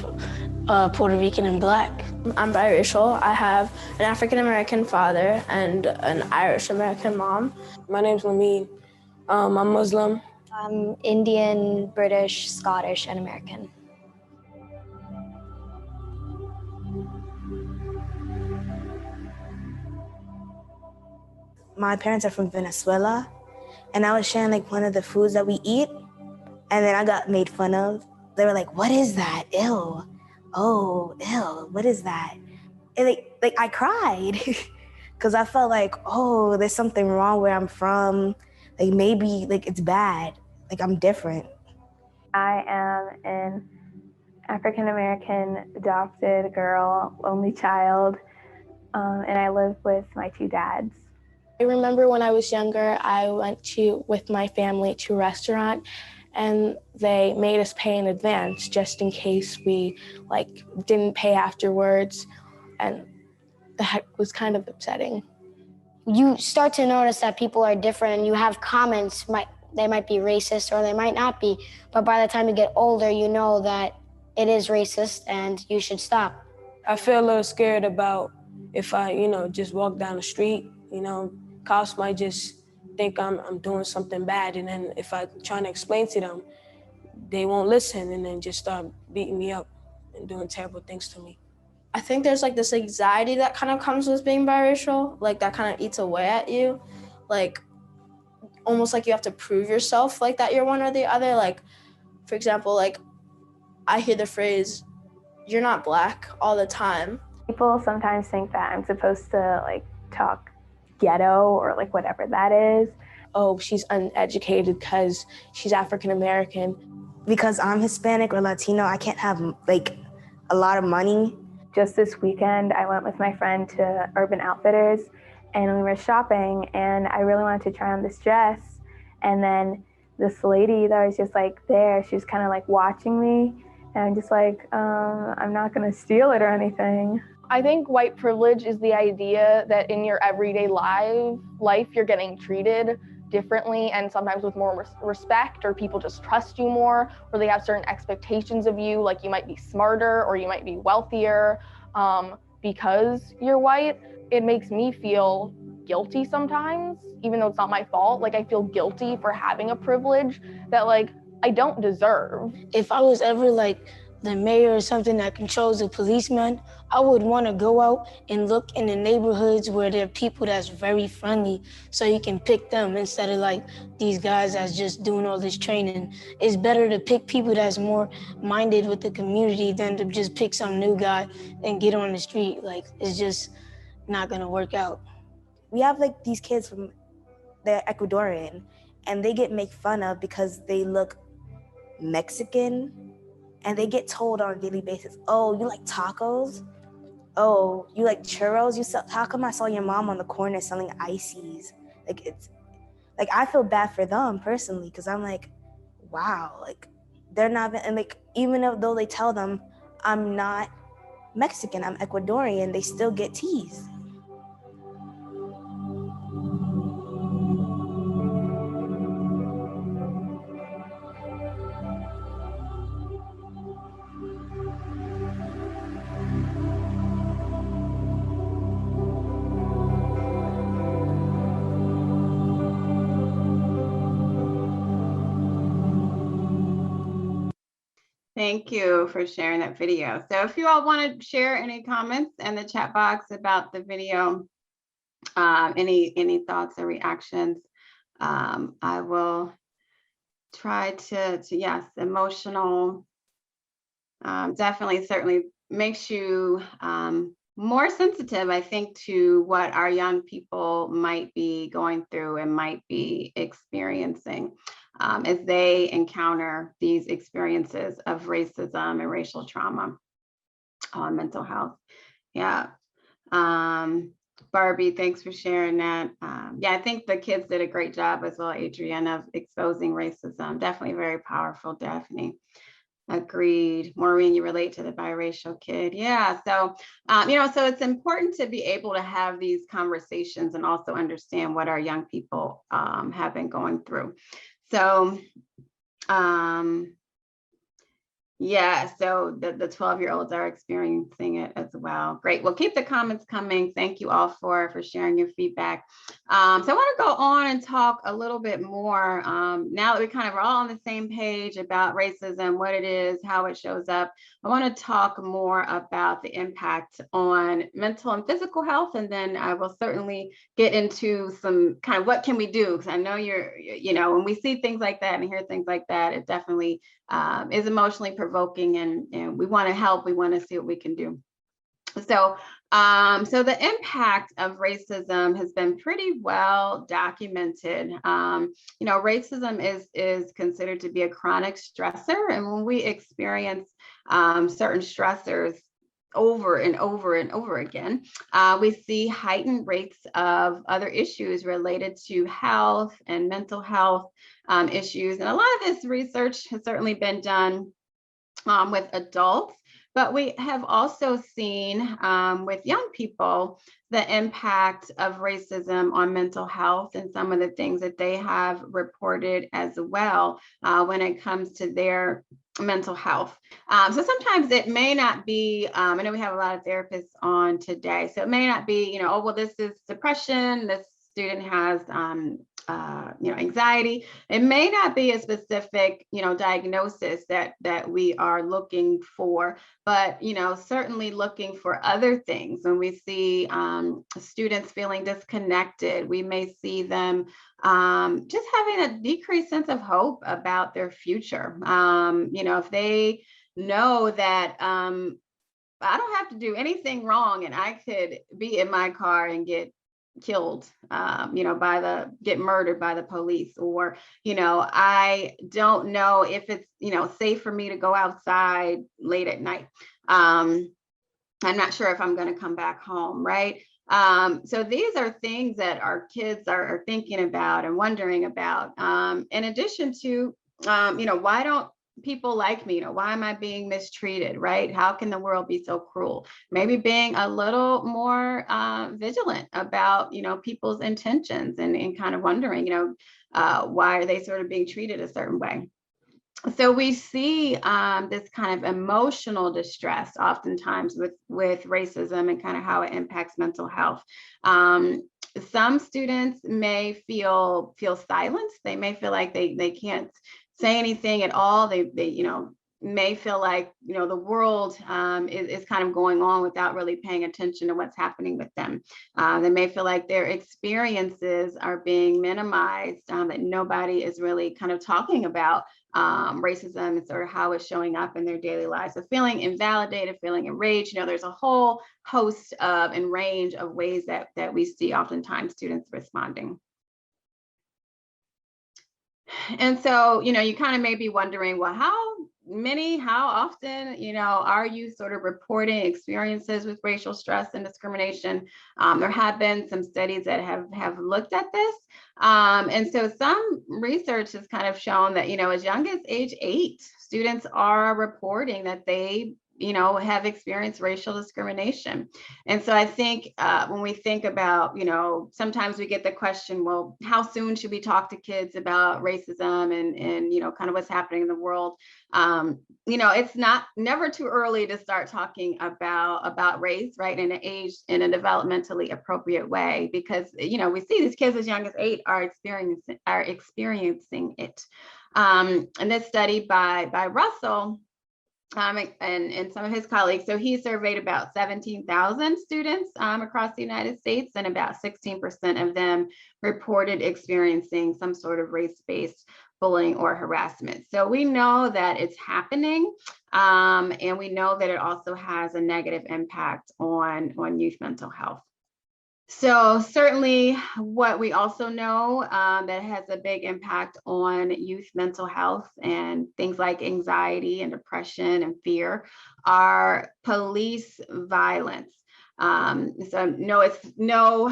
Puerto Rican, and Black. I'm biracial. I have an African-American father and an Irish-American mom. My name's Lamine. I'm Muslim. I'm Indian, British, Scottish, and American. My parents are from Venezuela, and I was sharing like one of the foods that we eat, and then I got made fun of. They were like, "What is that? Ew. Oh, ew. What is that?" And like I cried because I felt like, oh, there's something wrong where I'm from. Like maybe like it's bad, like I'm different. I am an African-American adopted girl, only child, and I live with my 2 dads. I remember when I was younger, I went with my family to a restaurant, and they made us pay in advance just in case we didn't pay afterwards, and that was kind of upsetting. You start to notice that people are different, and you have comments, they might be racist or they might not be, but by the time you get older, you know that it is racist and you should stop. I feel a little scared about if I, just walk down the street, cops might just think I'm doing something bad, and then if I try to explain to them, they won't listen and then just start beating me up and doing terrible things to me. I think there's this anxiety that kind of comes with being biracial, that kind of eats away at you, almost like you have to prove yourself that you're one or the other. For example, I hear the phrase, "You're not Black," all the time. People sometimes think that I'm supposed to talk ghetto or whatever that is. Oh, she's uneducated because she's African American. Because I'm Hispanic or Latino, I can't have a lot of money. Just this weekend, I went with my friend to Urban Outfitters, and we were shopping, and I really wanted to try on this dress. And then this lady that was just there, she was kind of watching me, and I'm just I'm not gonna steal it or anything. I think white privilege is the idea that in your everyday life you're getting treated differently and sometimes with more respect, or people just trust you more, or they have certain expectations of you, like you might be smarter or you might be wealthier because you're white. It makes me feel guilty sometimes, even though it's not my fault. I feel guilty for having a privilege that I don't deserve. If I was ever the mayor or something that controls the policeman, I would want to go out and look in the neighborhoods where there are people that's very friendly, so you can pick them instead of these guys that's just doing all this training. It's better to pick people that's more minded with the community than to just pick some new guy and get on the street. It's just not gonna work out. We have these kids from, they're Ecuadorian, and they get made fun of because they look Mexican, and they get told on a daily basis, oh, you like tacos? Oh, you like churros? How come I saw your mom on the corner selling ices? Like, it's like, I feel bad for them personally, because I'm like, wow, like, they're not, and like, even though they tell them I'm not Mexican, I'm Ecuadorian, they still get teased. Thank you for sharing that video. So if you all want to share any comments in the chat box about the video, any thoughts or reactions, I will try to yes, emotional, definitely, certainly makes you more sensitive, I think, to what our young people might be going through and might be experiencing as they encounter these experiences of racism and racial trauma on mental health. Yeah. Barbie, thanks for sharing that. Yeah, I think the kids did a great job as well, Adrienne, of exposing racism. Definitely very powerful, Daphne. Agreed. Maureen, you relate to the biracial kid. Yeah. So, so it's important to be able to have these conversations and also understand what our young people have been going through. So, yeah, so the 12-year-olds are experiencing it as well. Great. Well, keep the comments coming. Thank you all for sharing your feedback. So I want to go on and talk a little bit more now that we kind of are all on the same page about racism, what it is, how it shows up. I want to talk more about the impact on mental and physical health, and then I will certainly get into some kind of what can we do, because I know when we see things like that and hear things like that, it definitely is emotionally provoking, and we want to help. We want to see what we can do. So, so the impact of racism has been pretty well documented. Racism is considered to be a chronic stressor, and when we experience certain stressors over and over and over again, we see heightened rates of other issues related to health and mental health issues. And a lot of this research has certainly been done with adults, but we have also seen with young people the impact of racism on mental health and some of the things that they have reported as well when it comes to their mental health. So sometimes it may not be, I know we have a lot of therapists on today, so it may not be, oh, well, this is depression, this student has anxiety. It may not be a specific, diagnosis that we are looking for, but, certainly looking for other things. When we see students feeling disconnected, we may see them just having a decreased sense of hope about their future. If they know that I don't have to do anything wrong and I could be in my car and get killed, get murdered by the police, or, I don't know if it's, safe for me to go outside late at night. I'm not sure if I'm going to come back home, right? So these are things that our kids are thinking about and wondering about, in addition to, why don't people like me? Why am I being mistreated, right? How can the world be so cruel? Maybe being a little more vigilant about, people's intentions, and kind of wondering, why are they sort of being treated a certain way? So we see this kind of emotional distress oftentimes with racism and kind of how it impacts mental health. Some students may feel silenced. They may feel like they can't say anything at all. They may feel like, the world is kind of going on without really paying attention to what's happening with them. They may feel like their experiences are being minimized, that nobody is really kind of talking about racism and sort of how it's showing up in their daily lives. So feeling invalidated, feeling enraged, there's a whole host of and range of ways that we see oftentimes students responding. And so, you kind of may be wondering, well, how often, are you sort of reporting experiences with racial stress and discrimination? There have been some studies that have looked at this. And so some research has kind of shown that, as young as age 8, students are reporting that they have experienced racial discrimination. And so I think when we think about, sometimes we get the question, well, how soon should we talk to kids about racism and kind of what's happening in the world? It's never too early to start talking about race, right, in a developmentally appropriate way, because, we see these kids as young as 8 are experiencing it. And this study by Russell, and some of his colleagues. So he surveyed about 17,000 students across the United States, and about 16% of them reported experiencing some sort of race-based bullying or harassment. So we know that it's happening, and we know that it also has a negative impact on youth mental health. So certainly what we also know that has a big impact on youth mental health and things like anxiety and depression and fear are police violence. So no, it's no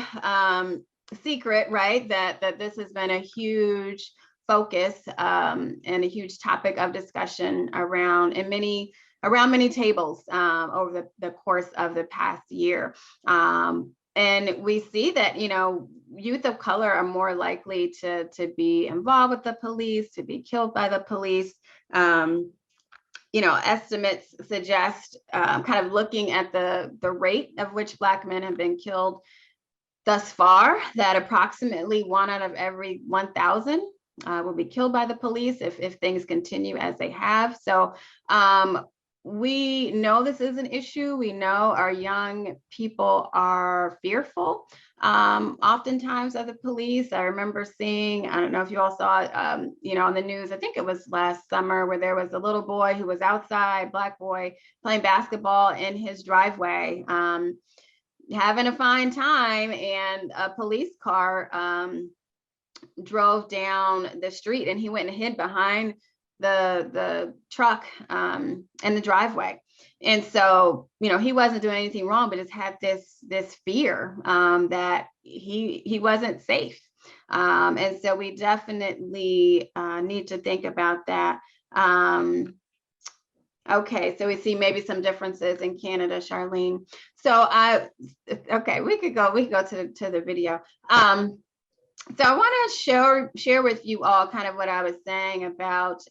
secret, right, that this has been a huge focus and a huge topic of discussion around many tables over the course of the past year. And we see that, youth of color are more likely to be involved with the police, to be killed by the police. Estimates suggest, kind of looking at the rate of which Black men have been killed thus far, that approximately 1 out of every 1,000 will be killed by the police if things continue as they have. So we know this is an issue. We know our young people are fearful, oftentimes, of the police. I remember seeing, I don't know if you all saw it, on the news, I think it was last summer, where there was a little boy who was outside, Black boy, playing basketball in his driveway, having a fine time, and a police car drove down the street, and he went and hid behind the truck in the driveway. And so, he wasn't doing anything wrong, but just had this fear that he wasn't safe. And so we definitely need to think about that. Okay, so we see maybe some differences in Canada, Charlene. So okay, we could go to the video. So I want to share with you all kind of what I was saying about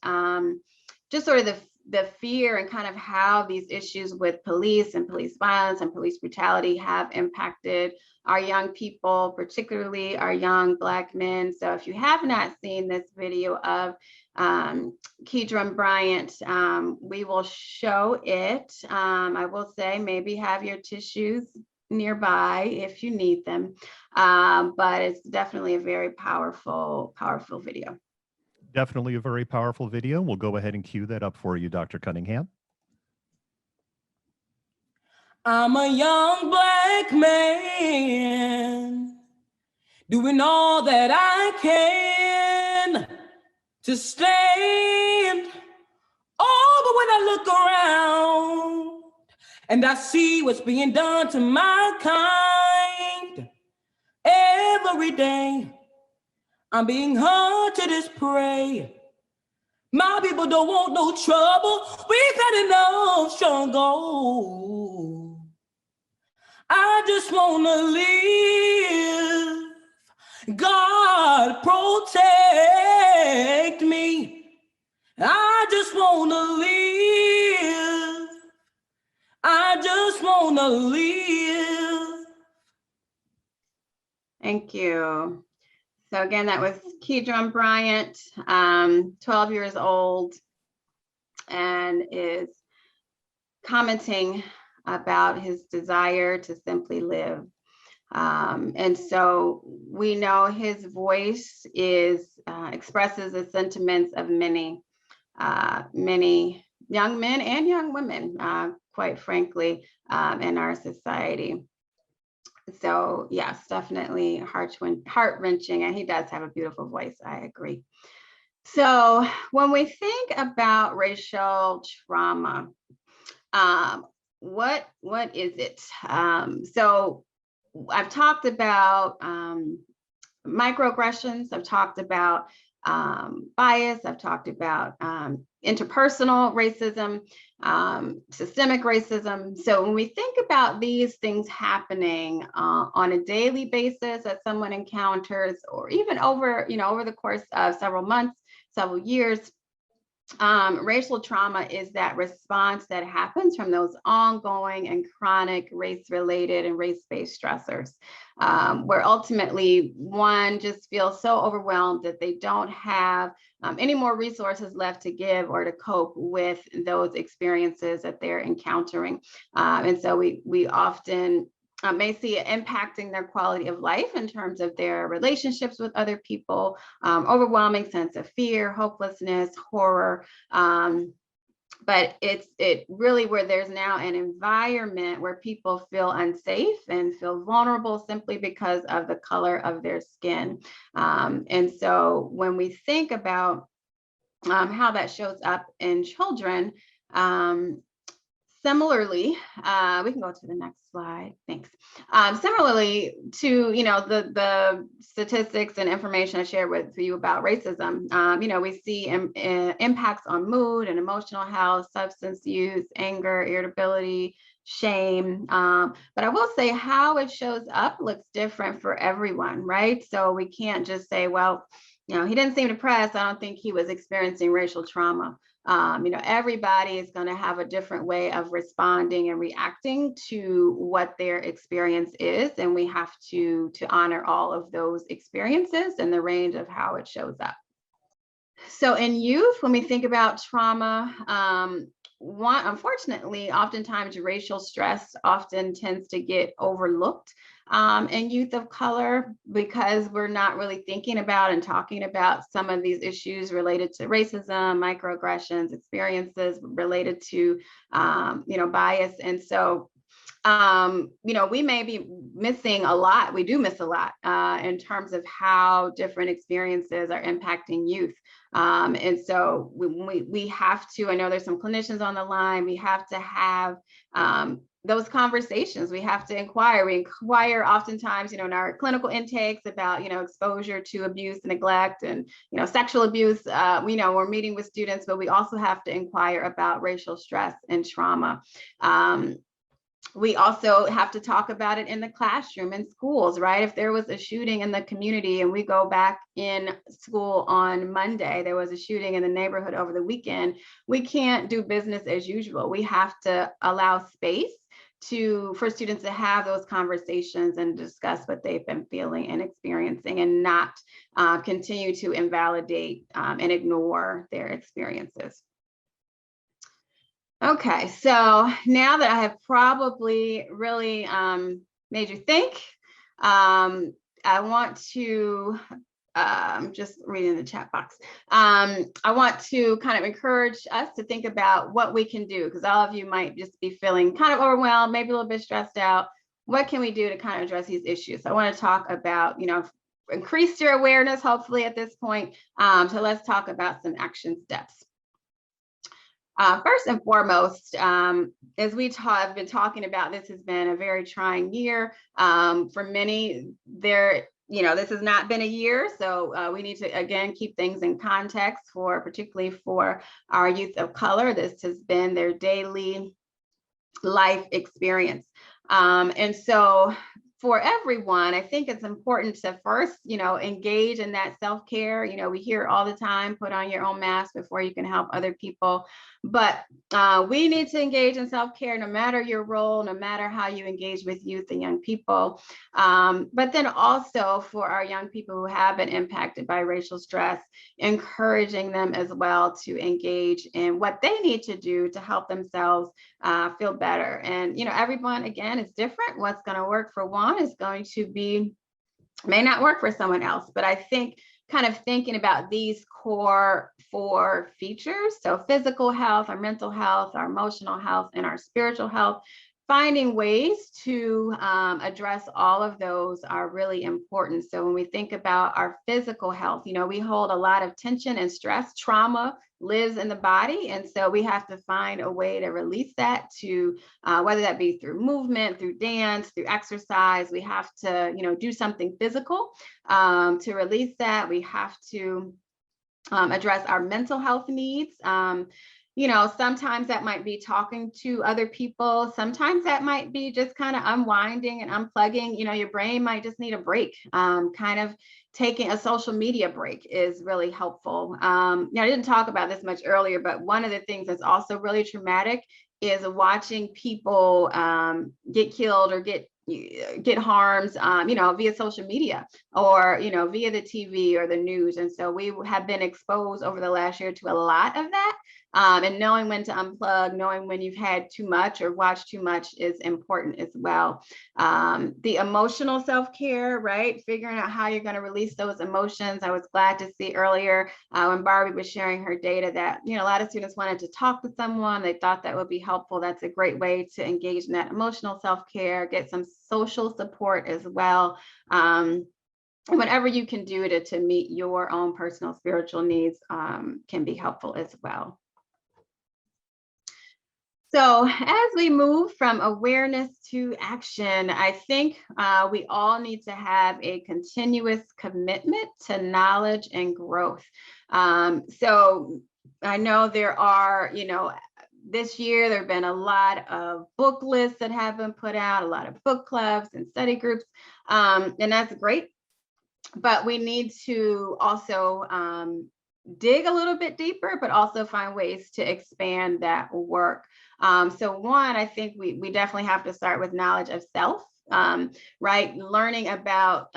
just sort of the fear and kind of how these issues with police and police violence and police brutality have impacted our young people, particularly our young Black men. So if you have not seen this video of Kedron Bryant, we will show it. I will say maybe have your tissues nearby if you need them, but it's definitely a very powerful video. Definitely a very powerful video. We'll go ahead and cue that up for you, Dr. Cunningham. I'm a young Black man doing all that I can to stand. Oh, but when I look around and I see what's being done to my kind, every day I'm being hunted as prey. My people don't want no trouble. We've had enough struggle. I just wanna live. God protect me. I just wanna live. I just wanna live. Thank you. So again, that was Kedron Bryant, 12 years old, and is commenting about his desire to simply live. And so we know his voice expresses the sentiments of many young men and young women, quite frankly, in our society. So yes, definitely heart-wrenching, and he does have a beautiful voice, I agree. So when we think about racial trauma, what is it? So I've talked about microaggressions. I've talked about bias. I've talked about interpersonal racism, systemic racism. So when we think about these things happening on a daily basis that someone encounters, or even over the course of several months, several years, racial trauma is that response that happens from those ongoing and chronic race-related and race-based stressors, where ultimately one just feels so overwhelmed that they don't have any more resources left to give or to cope with those experiences that they're encountering. And so we often may see it impacting their quality of life in terms of their relationships with other people, overwhelming sense of fear, hopelessness, horror. But it really where there's now an environment where people feel unsafe and feel vulnerable simply because of the color of their skin. And so when we think about how that shows up in children, similarly, we can go to the next slide. Thanks. Similarly to the statistics and information I shared with you about racism, we see impacts on mood and emotional health, substance use, anger, irritability, shame. But I will say how it shows up looks different for everyone, right? So we can't just say, well, he didn't seem depressed. I don't think he was experiencing racial trauma. Everybody is going to have a different way of responding and reacting to what their experience is. And we have to honor all of those experiences and the range of how it shows up. So in youth, when we think about trauma, unfortunately, oftentimes racial stress often tends to get overlooked in youth of color because we're not really thinking about and talking about some of these issues related to racism, microaggressions, experiences related to, bias. And so, we may be missing a lot. We do miss a lot in terms of how different experiences are impacting youth. And so we have to, I know there's some clinicians on the line, we have to have those conversations. We have to inquire. We inquire oftentimes, in our clinical intakes about, exposure to abuse and neglect and, sexual abuse. We're meeting with students, but we also have to inquire about racial stress and trauma. We also have to talk about it in the classroom, in schools, right? If there was a shooting in the community and we go back in school on Monday, there was a shooting in the neighborhood over the weekend, we can't do business as usual. We have to allow space for students to have those conversations and discuss what they've been feeling and experiencing, and not continue to invalidate and ignore their experiences. Okay, so now that I have probably really made you think, I want to, just reading the chat box, I want to kind of encourage us to think about what we can do, because all of you might just be feeling kind of overwhelmed, maybe a little bit stressed out. What can we do to kind of address these issues? So I want to talk about, increase your awareness, hopefully at this point. So let's talk about some action steps. First and foremost, as we have been talking about, this has been a very trying year. For many, this has not been a year. So we need to, again, keep things in context particularly for our youth of color. This has been their daily life experience. And so for everyone, I think it's important to first, engage in that self-care. We hear all the time, put on your own mask before you can help other people. But we need to engage in self-care no matter your role, no matter how you engage with youth and young people. But then also for our young people who have been impacted by racial stress, encouraging them as well to engage in what they need to do to help themselves feel better. And, everyone, again, is different. What's going to work for one is going to may not work for someone else. But I think kind of thinking about these core 4 features, so physical health, our mental health, our emotional health, and our spiritual health, finding ways to address all of those are really important. So when we think about our physical health, we hold a lot of tension and stress. Trauma lives in the body. And so we have to find a way to release that, to whether that be through movement, through dance, through exercise. We have to, do something physical to release that. We have to address our mental health needs. Sometimes that might be talking to other people. Sometimes that might be just kind of unwinding and unplugging. Your brain might just need a break. Kind of taking a social media break is really helpful. Now, I didn't talk about this much earlier, but one of the things that's also really traumatic is watching people get killed or get harms, via social media or, via the TV or the news. And so we have been exposed over the last year to a lot of that. And knowing when to unplug, knowing when you've had too much or watched too much is important as well. The emotional self-care, right? Figuring out how you're going to release those emotions. I was glad to see earlier when Barbie was sharing her data that, a lot of students wanted to talk to someone. They thought that would be helpful. That's a great way to engage in that emotional self-care, get some social support as well. Whatever you can do to meet your own personal spiritual needs can be helpful as well. So as we move from awareness to action, I think we all need to have a continuous commitment to knowledge and growth. So I know there are, this year there have been a lot of book lists that have been put out, a lot of book clubs and study groups, and that's great. But we need to also dig a little bit deeper, but also find ways to expand that work. So one, I think we definitely have to start with knowledge of self, right? Learning about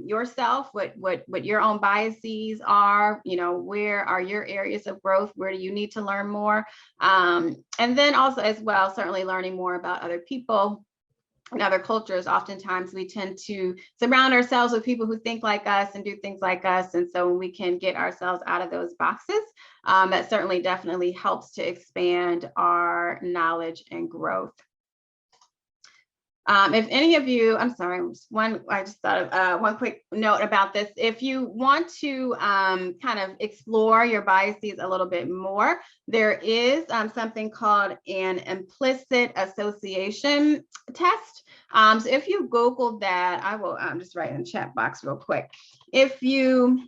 yourself, what your own biases are, where are your areas of growth? Where do you need to learn more? And then also as well, certainly learning more about other people. In other cultures, oftentimes we tend to surround ourselves with people who think like us and do things like us. And so when we can get ourselves out of those boxes, that certainly definitely helps to expand our knowledge and growth. If any of you, I'm sorry, I just thought of one quick note about this. If you want to kind of explore your biases a little bit more, there is something called an implicit association test. So if you Google that, I will just write in the chat box real quick. If you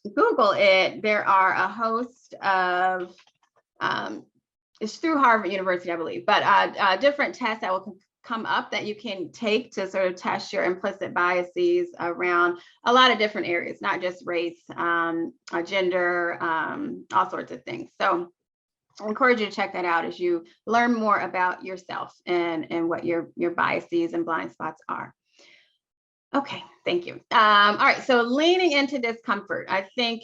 Google it, there are a host of, it's through Harvard University, I believe, but different tests that will come up that you can take to sort of test your implicit biases around a lot of different areas, not just race, gender, all sorts of things. So I encourage you to check that out as you learn more about yourself and what your biases and blind spots are. Okay, thank you. All right, so leaning into discomfort. I think,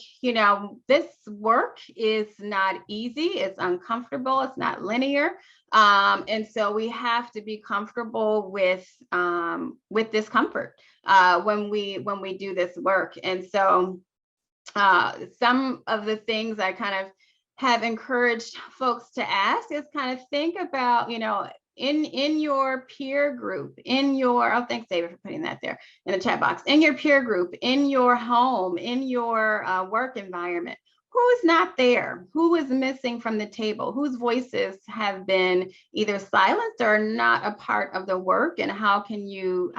this work is not easy. It's uncomfortable. It's not linear. And so we have to be comfortable with discomfort when we do this work. And so some of the things I kind of have encouraged folks to ask is kind of think about, in your peer group, oh, thanks, David, for putting that there in the chat box, in your peer group, in your home, in your work environment, who's not there? Who is missing from the table? Whose voices have been either silenced or not a part of the work? And how can you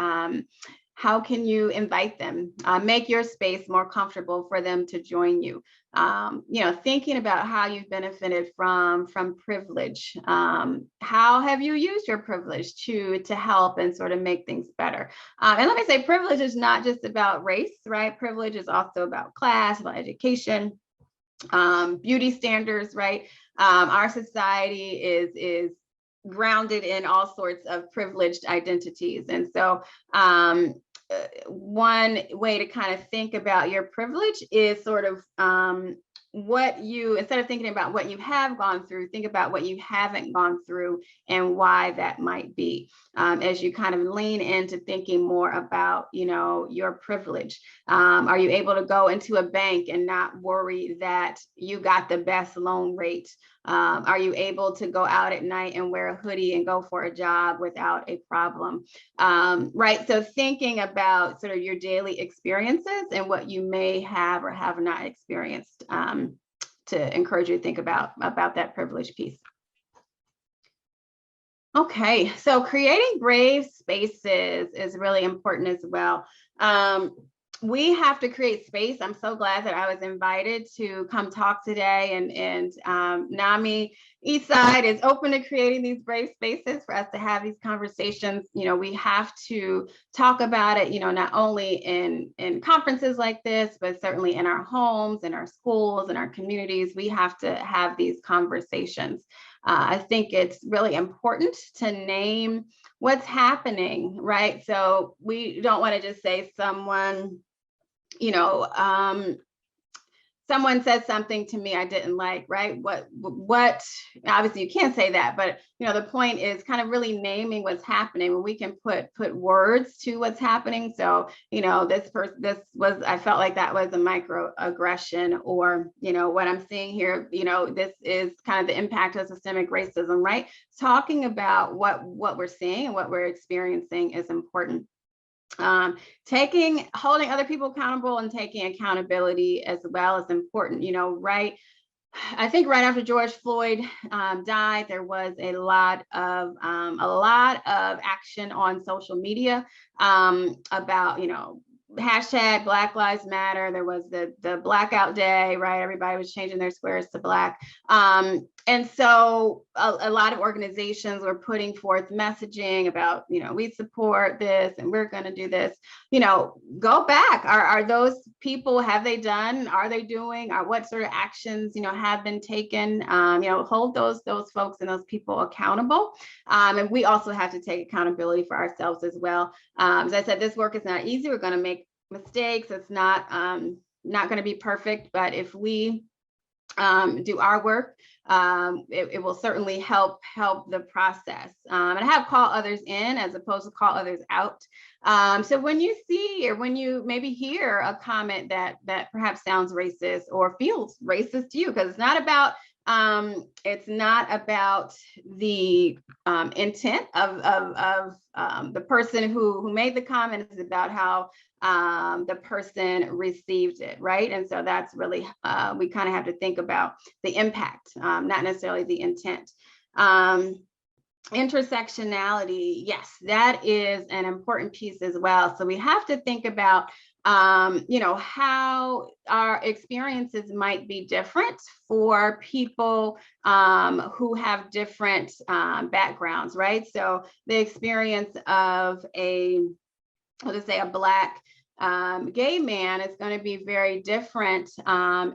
invite them, make your space more comfortable for them to join you? Thinking about how you've benefited from privilege. How have you used your privilege to help and sort of make things better? And let me say, privilege is not just about race, right? Privilege is also about class, about education, beauty standards, right? Our society is grounded in all sorts of privileged identities. And so one way to kind of think about your privilege is sort of instead of thinking about what you have gone through, think about what you haven't gone through and why that might be, as you kind of lean into thinking more about, your privilege. Are you able to go into a bank and not worry that you got the best loan rate? Are you able to go out at night and wear a hoodie and go for a jog without a problem? Right. So thinking about sort of your daily experiences and what you may have or have not experienced, to encourage you to think about that privilege piece. Okay, so creating brave spaces is really important as well. We have to create space. I'm so glad that I was invited to come talk today, and NAMI Eastside is open to creating these brave spaces for us to have these conversations. You know, we have to talk about it, you know, not only in conferences like this, but certainly in our homes, in our schools, in our communities. We have to have these conversations. I think it's really important to name what's happening, right? So we don't want to just say someone, you know, someone said something to me I didn't like, right? What, obviously you can't say that, but you know, the point is kind of really naming what's happening when we can put words to what's happening. So, you know, I felt like that was a microaggression, or, you know, what I'm seeing here, you know, this is kind of the impact of systemic racism, right? Talking about what we're seeing and what we're experiencing is important. Holding other people accountable and taking accountability as well is important, you know, right? I think right after George Floyd died, there was a lot of action on social media about, you know, hashtag Black Lives Matter. There was the blackout day, right? Everybody was changing their squares to black. And so a lot of organizations were putting forth messaging about, you know, we support this and we're going to do this. You know, go back. Are those people, have they done, are they doing, or what sort of actions, you know, have been taken? You know, hold those folks and those people accountable. And we also have to take accountability for ourselves as well. As I said, this work is not easy. We're going to make mistakes. It's not going to be perfect, but if we do our work, it will certainly help the process. And I have call others in as opposed to call others out. So when you see, or when you maybe hear a comment that perhaps sounds racist or feels racist to you, because it's not about the intent of the person who made the comment. It's about how the person received it, right? And so that's really, we kind of have to think about the impact, not necessarily the intent. Intersectionality, yes, that is an important piece as well. So we have to think about, you know, how our experiences might be different for people who have different backgrounds, right? So the experience of let's say a Black gay man is going to be very different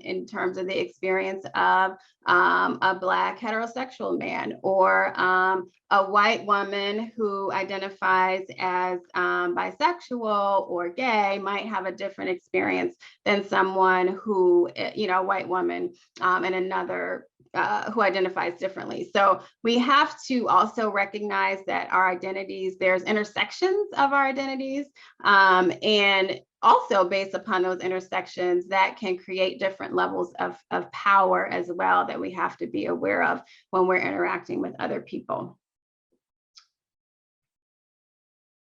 in terms of the experience of a Black heterosexual man, or a white woman who identifies as bisexual or gay might have a different experience than someone who, you know, a white woman and another who identifies differently. So we have to also recognize that our identities, there's intersections of our identities, and also based upon those intersections that can create different levels of power as well that we have to be aware of when we're interacting with other people.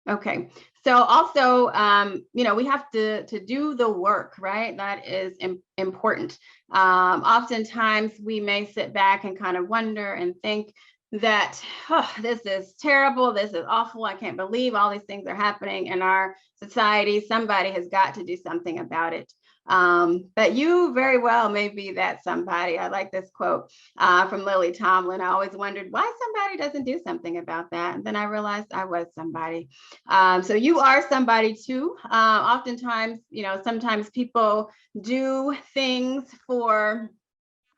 Okay, so also, you know, we have to do the work, right? That is important. Oftentimes we may sit back and kind of wonder and think that, oh, this is terrible, this is awful, I can't believe all these things are happening in our society. Somebody has got to do something about it. But you very well may be that somebody. I like this quote from Lily Tomlin. I always wondered why somebody doesn't do something about that. And then I realized I was somebody. So you are somebody too. Oftentimes, you know, sometimes people do things for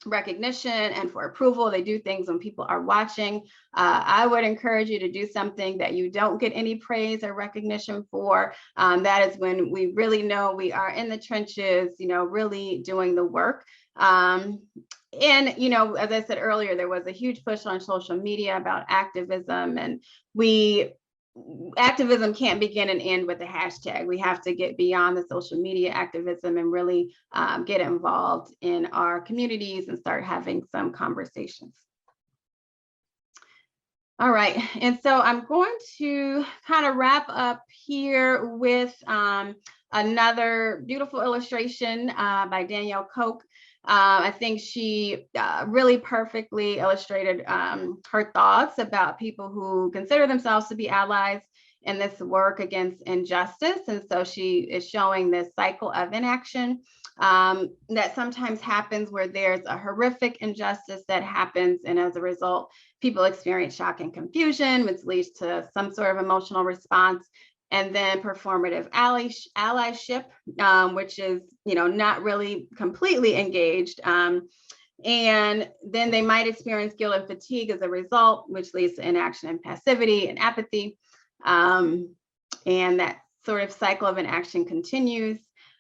recognition and for approval. They do things when people are watching. I would encourage you to do something that you don't get any praise or recognition for. That is when we really know we are in the trenches, you know, really doing the work. And, you know, as I said earlier, there was a huge push on social media about activism, and we activism can't begin and end with a hashtag. We have to get beyond the social media activism and really get involved in our communities and start having some conversations. All right, and so I'm going to kind of wrap up here with another beautiful illustration by Danielle Koch. I think she really perfectly illustrated her thoughts about people who consider themselves to be allies in this work against injustice. And so she is showing this cycle of inaction that sometimes happens where there's a horrific injustice that happens. And as a result, people experience shock and confusion, which leads to some sort of emotional response. And then performative allyship, which is, not really completely engaged. And then they might experience guilt and fatigue as a result, which leads to inaction and passivity and apathy. And that sort of cycle of inaction continues.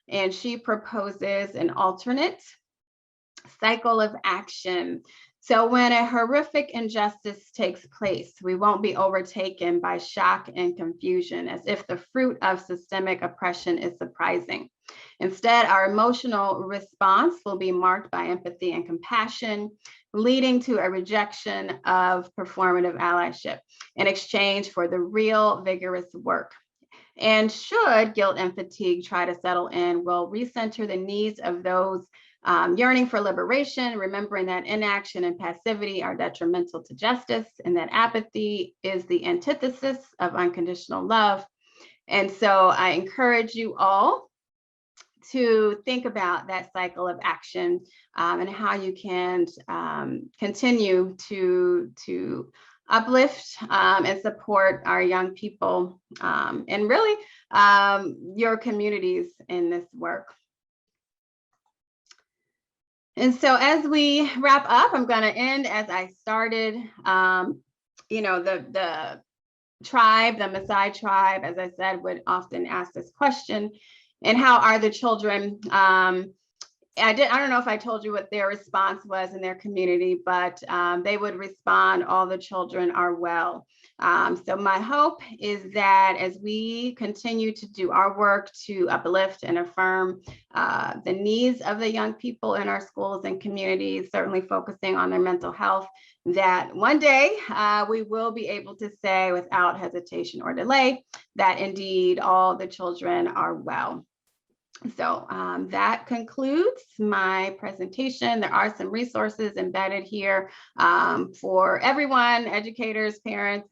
And she proposes an alternate cycle of action. So when a horrific injustice takes place, we won't be overtaken by shock and confusion as if the fruit of systemic oppression is surprising. Instead, our emotional response will be marked by empathy and compassion, leading to a rejection of performative allyship in exchange for the real vigorous work. And should guilt and fatigue try to settle in, we'll recenter the needs of those yearning for liberation, remembering that inaction and passivity are detrimental to justice, and that apathy is the antithesis of unconditional love. And so I encourage you all to think about that cycle of action and how you can continue to uplift and support our young people and really your communities in this work. And so as we wrap up, I'm going to end as I started. The tribe, the Maasai tribe, as I said, would often ask this question, and how are the children? I don't know if I told you what their response was in their community, but they would respond, all the children are well. So my hope is that as we continue to do our work to uplift and affirm the needs of the young people in our schools and communities, certainly focusing on their mental health, that one day we will be able to say without hesitation or delay that indeed all the children are well. So that concludes my presentation. There are some resources embedded here for everyone, educators, parents,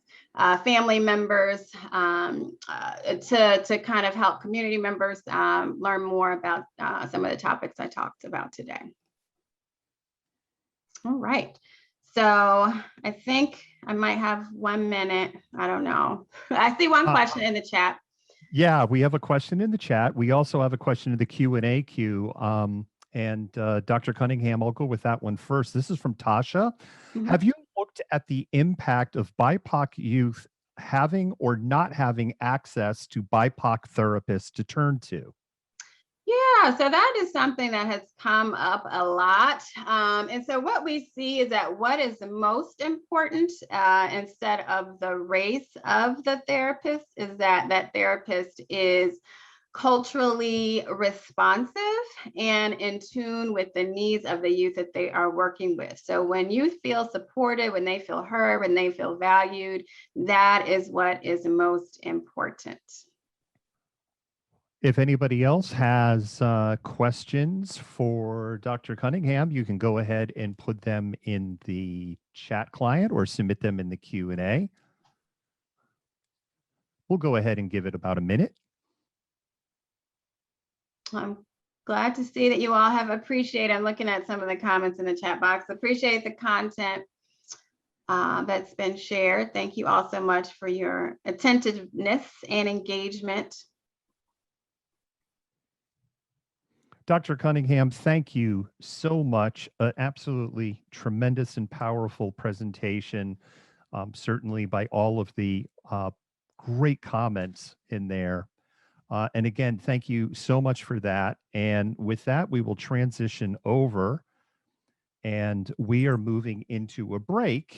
family members, to kind of help community members learn more about some of the topics I talked about today. All right. So I think I might have 1 minute. I don't know. I see one question in the chat. Yeah, we have a question in the chat. We also have a question in the Q&A queue. And Dr. Cunningham, I'll go with that one first. This is from Tasha. Mm-hmm. Have you looked at the impact of BIPOC youth having or not having access to BIPOC therapists to turn to? Yeah, so that is something that has come up a lot. And so what we see is that what is most important instead of the race of the therapist is that that therapist is culturally responsive and in tune with the needs of the youth that they are working with. So when youth feel supported, when they feel heard, when they feel valued, that is what is most important. If anybody else has questions for Dr. Cunningham, you can go ahead and put them in the chat client or submit them in the Q&A. We'll go ahead and give it about a minute. I'm glad to see that you all have appreciated. I'm looking at some of the comments in the chat box. Appreciate the content that's been shared. Thank you all so much for your attentiveness and engagement. Dr. Cunningham, thank you so much. Absolutely tremendous and powerful presentation, certainly by all of the great comments in there. And again, thank you so much for that. And with that, we will transition over and we are moving into a break.